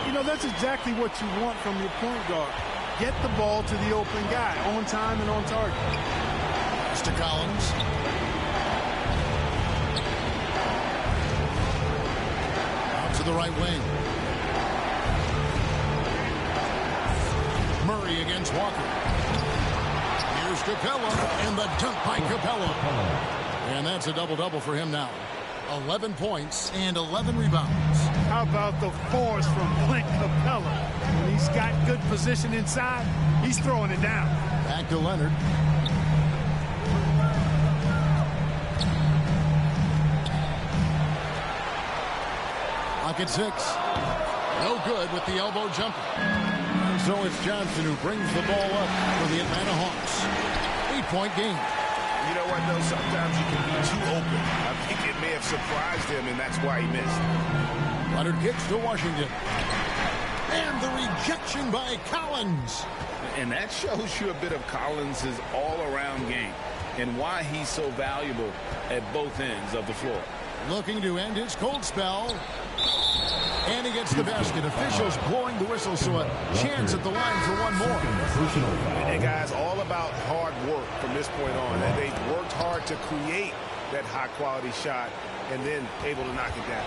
You know, that's exactly what you want from your point guard. Get the ball to the open guy on time and on target. Mr. Collins. Out to the right wing. Murray against Walker. Here's Capella, and the dunk by Capella. And that's a double-double for him now. 11 points and 11 rebounds. How about the force from Clint Capella? When he's got good position inside, he's throwing it down. Back to Leonard. Rocket 6. No good with the elbow jumper. And so it's Johnson who brings the ball up for the Atlanta Hawks. 8-point game. You know what, though? Sometimes you can be too open. I think it may have surprised him, and that's why he missed. Leonard kicks to Washington. And the rejection by Collins. And that shows you a bit of Collins' all-around game and why he's so valuable at both ends of the floor. Looking to end his cold spell. And he gets the basket. Officials blowing the whistle, so a chance at the line for one more. And guys, all about hard work from this point on. And they've worked hard to create that high-quality shot and then able to knock it down.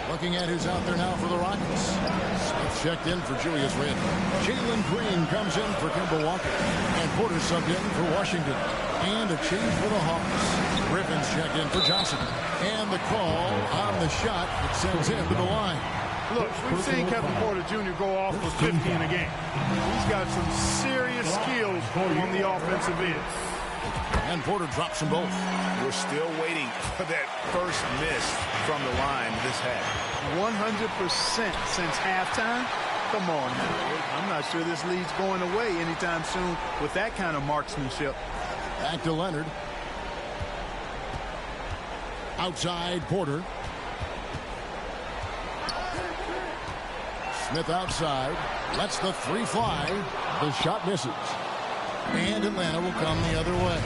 Looking at who's out there now for the Rockets. Smith checked in for Julius Randle. Jalen Green comes in for Kemba Walker. And Porter subbed in for Washington. And a change for the Hawks. Griffin's checked in for Johnson. And the call on the shot that sends him to the line. Look, we've seen Kevin Porter Jr. go off for 50 in a game. He's got some serious skills on the offensive end. And Porter drops them both. We're still waiting for that first miss from the line this half. 100% since halftime. Come on now. I'm not sure this lead's going away anytime soon with that kind of marksmanship. Back to Leonard. Outside Porter. Smith outside. Lets the three fly. The shot misses. And Atlanta will come the other way.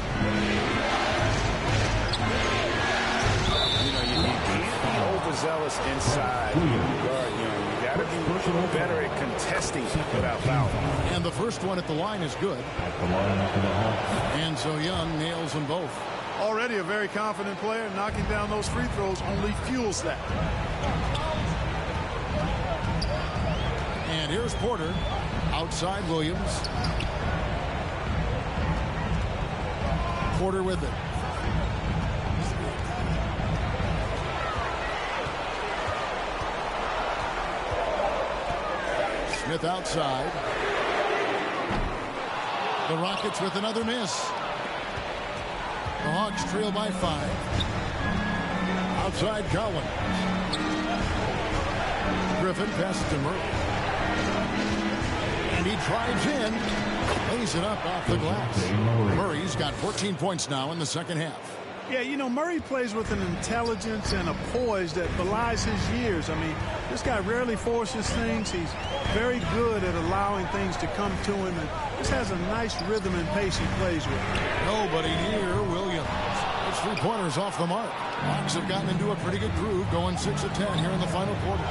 You can't be overzealous inside. You got to be better at contesting without foul. And the first one at the line is good. And so Young nails them both. Already a very confident player. Knocking down those free throws only fuels that. And here's Porter. Outside Williams. Porter with it. Smith outside. The Rockets with another miss. The Hawks trail by 5. Outside Collins. Griffin passes to Murray. And he drives in. Lays it up off the glass. Murray's got 14 points now in the second half. Yeah, you know, Murray plays with an intelligence and a poise that belies his years. I mean, this guy rarely forces things. He's very good at allowing things to come to him, and just has a nice rhythm and pace he plays with. Nobody near Williams. His three-pointers off the mark. Hawks have gotten into a pretty good groove, going 6 of 10 here in the final quarter.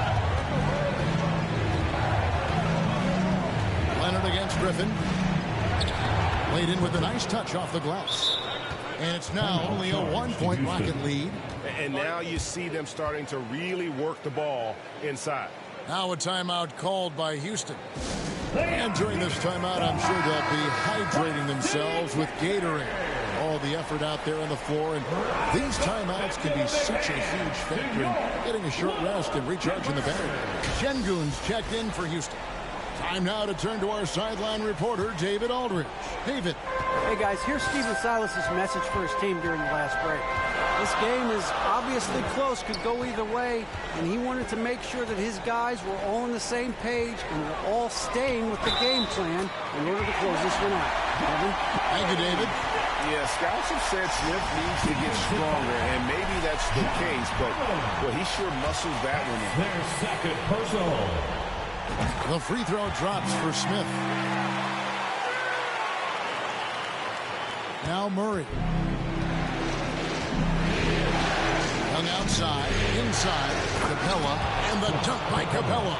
Leonard against Griffin. Laid in with a nice touch off the glass. And it's now only a 1-point Rocket lead. And now you see them starting to really work the ball inside. Now a timeout called by Houston. And during this timeout, I'm sure they'll be hydrating themselves with Gatorade. All the effort out there on the floor. And these timeouts can be such a huge factor in getting a short rest and recharging the battery. Şengün's checked in for Houston. Time now to turn to our sideline reporter, David Aldridge. David. Hey, guys, here's Stephen Silas's message for his team during the last break. This game is obviously close, could go either way, and he wanted to make sure that his guys were all on the same page and were all staying with the game plan in order to close this one out. Kevin? Thank you, David. Yeah, scouts have said Smith needs to get stronger, and maybe that's the case, but well, he sure muscles that one in. Their second personal. The free throw drops for Smith. Now Murray. Young outside, inside, Capella, and the dunk by Capella.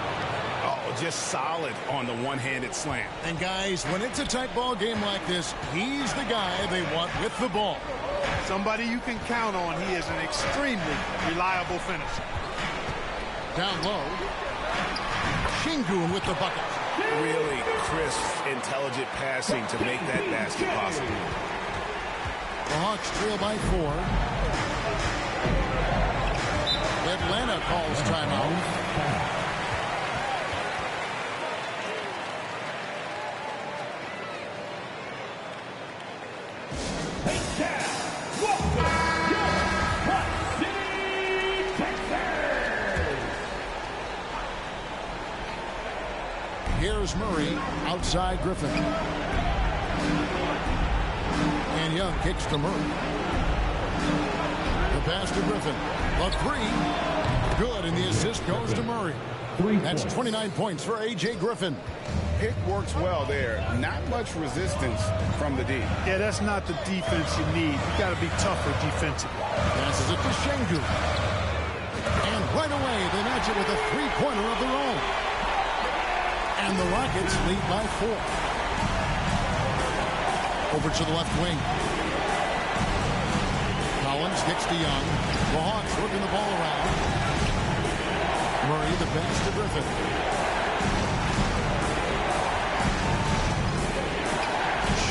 Oh, just solid on the one-handed slam. And guys, when it's a tight ball game like this, he's the guy they want with the ball. Somebody you can count on. He is an extremely reliable finisher. Down low. Şengün with the bucket. Really crisp, intelligent passing to make that basket possible. The Hawks trail by 4. Atlanta calls timeout. Here's Murray outside Griffin. And Young kicks to Murray. The pass to Griffin. A three. Good, and the assist goes to Murray. That's 29 points for A.J. Griffin. Pick works well there. Not much resistance from the D. Yeah, that's not the defense you need. You got to be tougher defensively. Passes it to Shengu. And right away, they match it with a three-pointer of their own. And the Rockets lead by 4. Over to the left wing. Collins kicks to Young. The Hawks working the ball around. Murray, the pass to Griffin.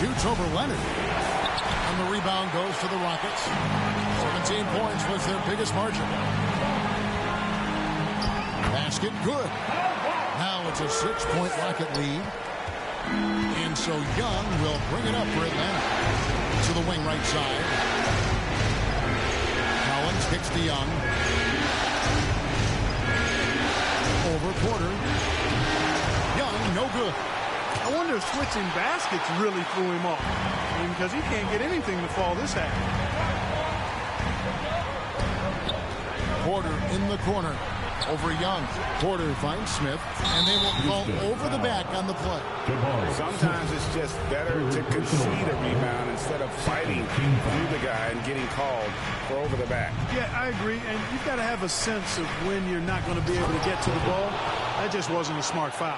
Shoots over Leonard. And the rebound goes to the Rockets. 17 points was their biggest margin. Basket good. Now it's a 6-point Rocket lead. And so Young will bring it up for Atlanta. To the wing right side. Collins kicks to Young. Over Porter. Young, no good. I wonder if switching baskets really threw him off. I mean, because he can't get anything to fall this half. Porter in the corner. Over Young. Porter finds Smith, and they will call over the back on the play. Sometimes it's just better to concede a rebound instead of fighting through the guy and getting called for over the back. Yeah, I agree. And you've got to have a sense of when you're not going to be able to get to the ball. That just wasn't a smart foul.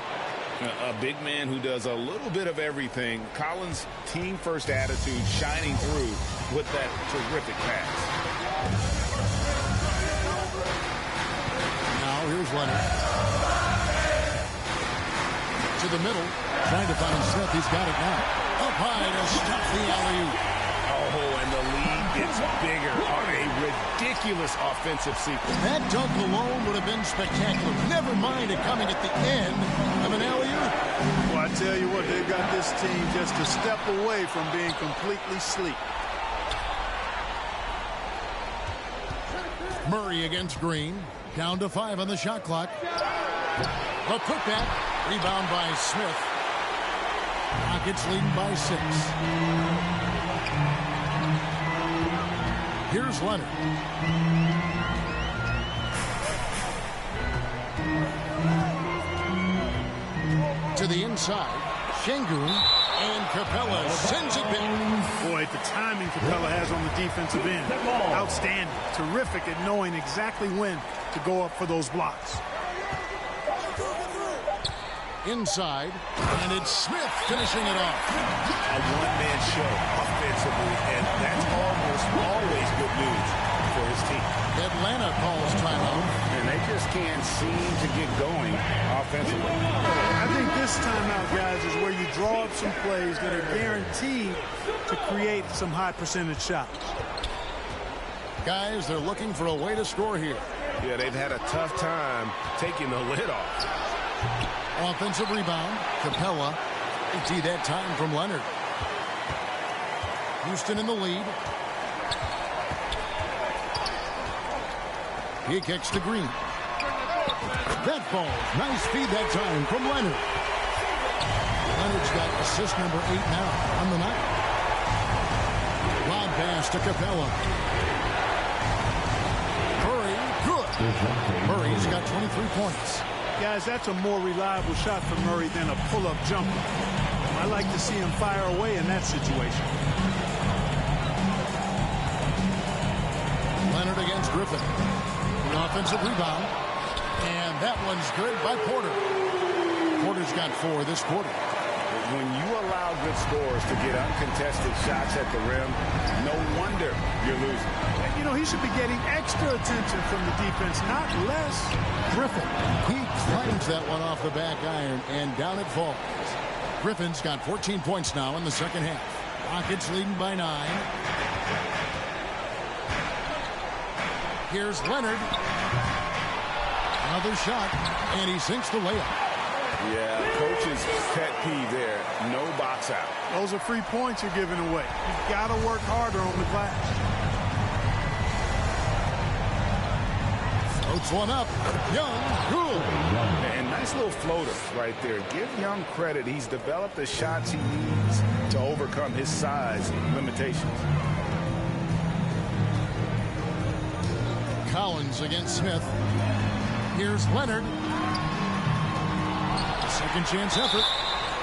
A big man who does a little bit of everything. Collins' team-first attitude shining through with that terrific pass. Here's Leonard. To the middle. Trying to find Smith. He's got it now. Up high to stop the alley-oop. Oh, and the lead gets bigger on a ridiculous offensive sequence. That dunk alone would have been spectacular. Never mind it coming at the end of an alley-oop. Well, I tell you what, they've got this team just a step away from being completely asleep. Murray against Green. Down to 5 on the shot clock. A putback. Rebound by Smith. Rockets leading by 6. Here's Leonard. To the inside. Şengün and Capella sends it back. Boy, the timing Capella has on the defensive end. Outstanding. Terrific at knowing exactly when to go up for those blocks. Inside, and it's Smith finishing it off. A one-man show offensively, and that's almost always good news for his team. Atlanta calls timeout. And they just can't seem to get going offensively. I think this timeout, guys, is where you draw up some plays that are guaranteed to create some high percentage shots. Guys, they're looking for a way to score here. Yeah, they've had a tough time taking the lid off. Offensive rebound. Capella. Empty that time from Leonard. Houston in the lead. He kicks to Green. That ball. Nice feed that time from Leonard. Leonard's got assist number 8 now on the night. Lob pass to Capella. Murray, good. Murray's got 23 points. Guys, that's a more reliable shot for Murray than a pull-up jumper. I like to see him fire away in that situation. Leonard against Griffin. An offensive rebound. And that one's good by Porter. Porter's got 4 this quarter. When you allow good scores to get uncontested shots at the rim, no wonder you're losing. You know, he should be getting extra attention from the defense, not less. Griffin, he claims that one off the back iron, and down it falls. Griffin's got 14 points now in the second half. Rockets leading by 9. Here's Leonard. Another shot, and he sinks the layup. Yeah, coach's pet peeve there. No box out. Those are free points you're giving away. You've got to work harder on the glass. Floats one up. Young, good. And nice little floater right there. Give Young credit. He's developed the shots he needs to overcome his size limitations. Collins against Smith. Here's Leonard. Second chance effort.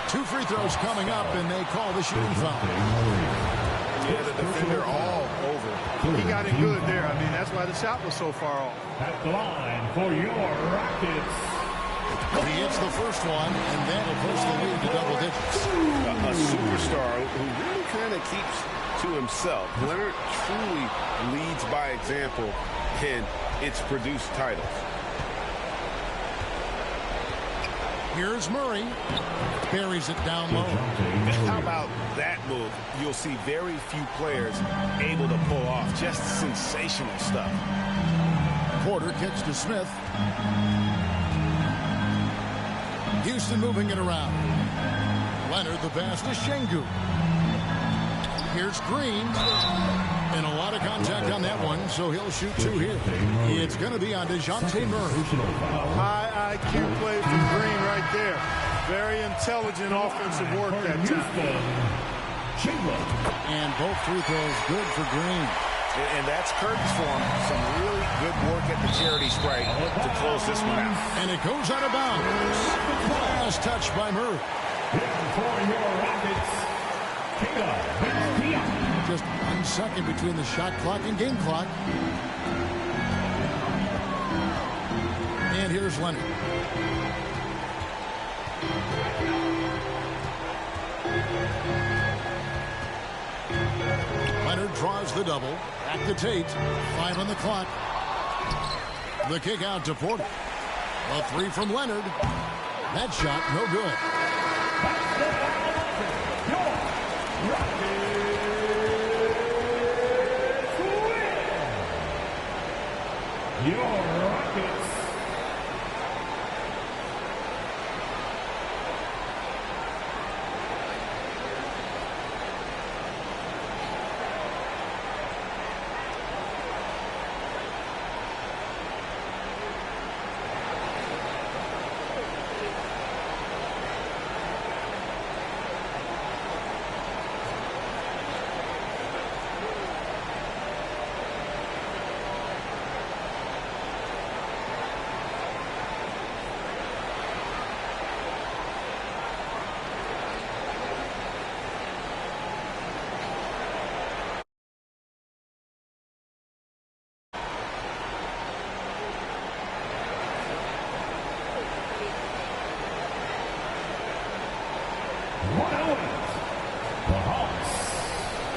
2 free throws coming up, and they call the shooting foul. Yeah, the defender all over. He got it good there. I mean, that's why the shot was so far off. At the line for your Rockets. He hits the first one, and that'll push the lead to double digits. A superstar who really kind of keeps to himself. Leonard truly leads by example, and it's produced titles. Here's Murray. Buries it down low. How about that move? You'll see very few players able to pull off just sensational stuff. Porter kicks to Smith. Houston moving it around. Leonard the pass to Şengün. Here's Green. And a lot of contact on that one, so he'll shoot 2 here. It's going to be on DeJounte Murray. High IQ play from Green right there. Very intelligent offensive work that time. And both free throws good for Green. And that's curtains for him. Some really good work at the charity stripe to close this one out. And it goes out of bounds. Last touch by Murray. For your Rockets, just 1 second between the shot clock and game clock. And here's Leonard. Leonard draws the double. Back to Tate. 5 on the clock. The kick out to Porter. A 3 from Leonard. That shot no good. Your Rockets.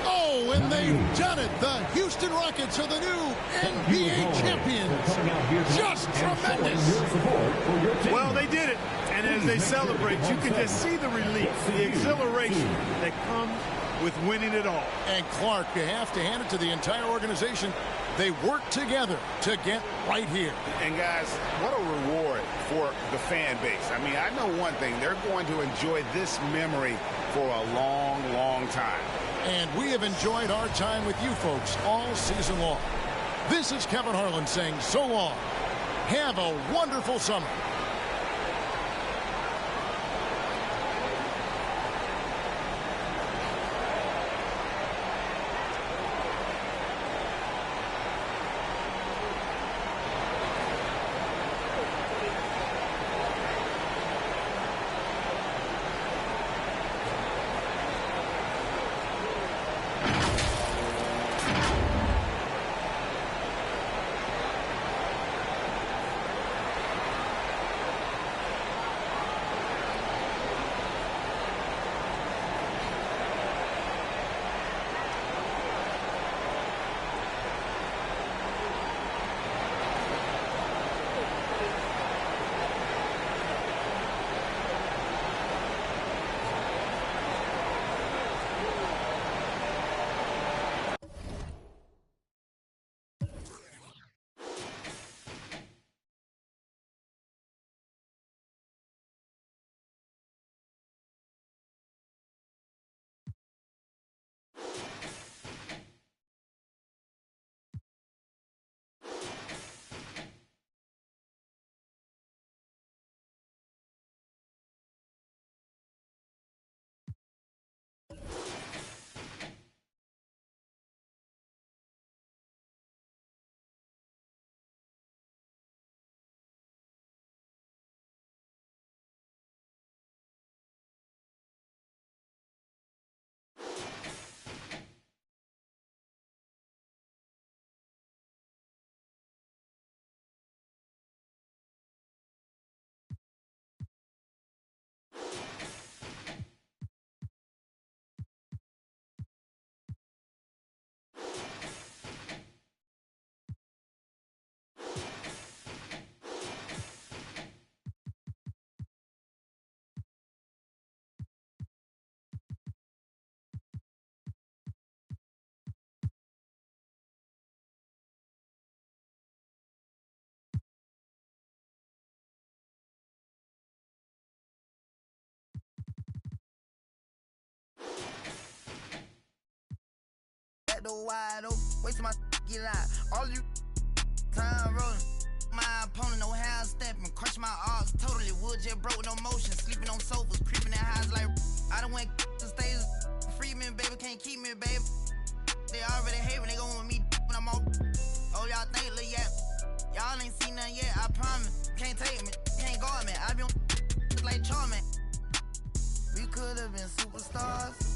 Oh, and they've done it. The Houston Rockets are the new NBA champions. Just tremendous. Well, they did it. And as they celebrate, you can just see the relief, the exhilaration that comes with winning it all. And Clark, you have to hand it to the entire organization. They work together to get right here. And guys, what a reward for the fan base. I mean, I know one thing. They're going to enjoy this memory for a long, long time. And we have enjoyed our time with you folks all season long. This is Kevin Harlan saying so long. Have a wonderful summer. door wide open. Wasting my get out. All you time rolling. My opponent, no half stepping. Crush my arms totally. Wood just broke, no motion. Sleeping on sofas, creeping in highs like I done went to stage. Free me, baby, can't keep me, baby. They already hate me, they gon' want me when I'm all. Oh, y'all think, look, yeah. Y'all ain't seen nothing yet, I promise. Can't take me, can't guard me. I be on like Charmin. We could've been superstars.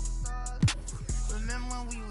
Remember when we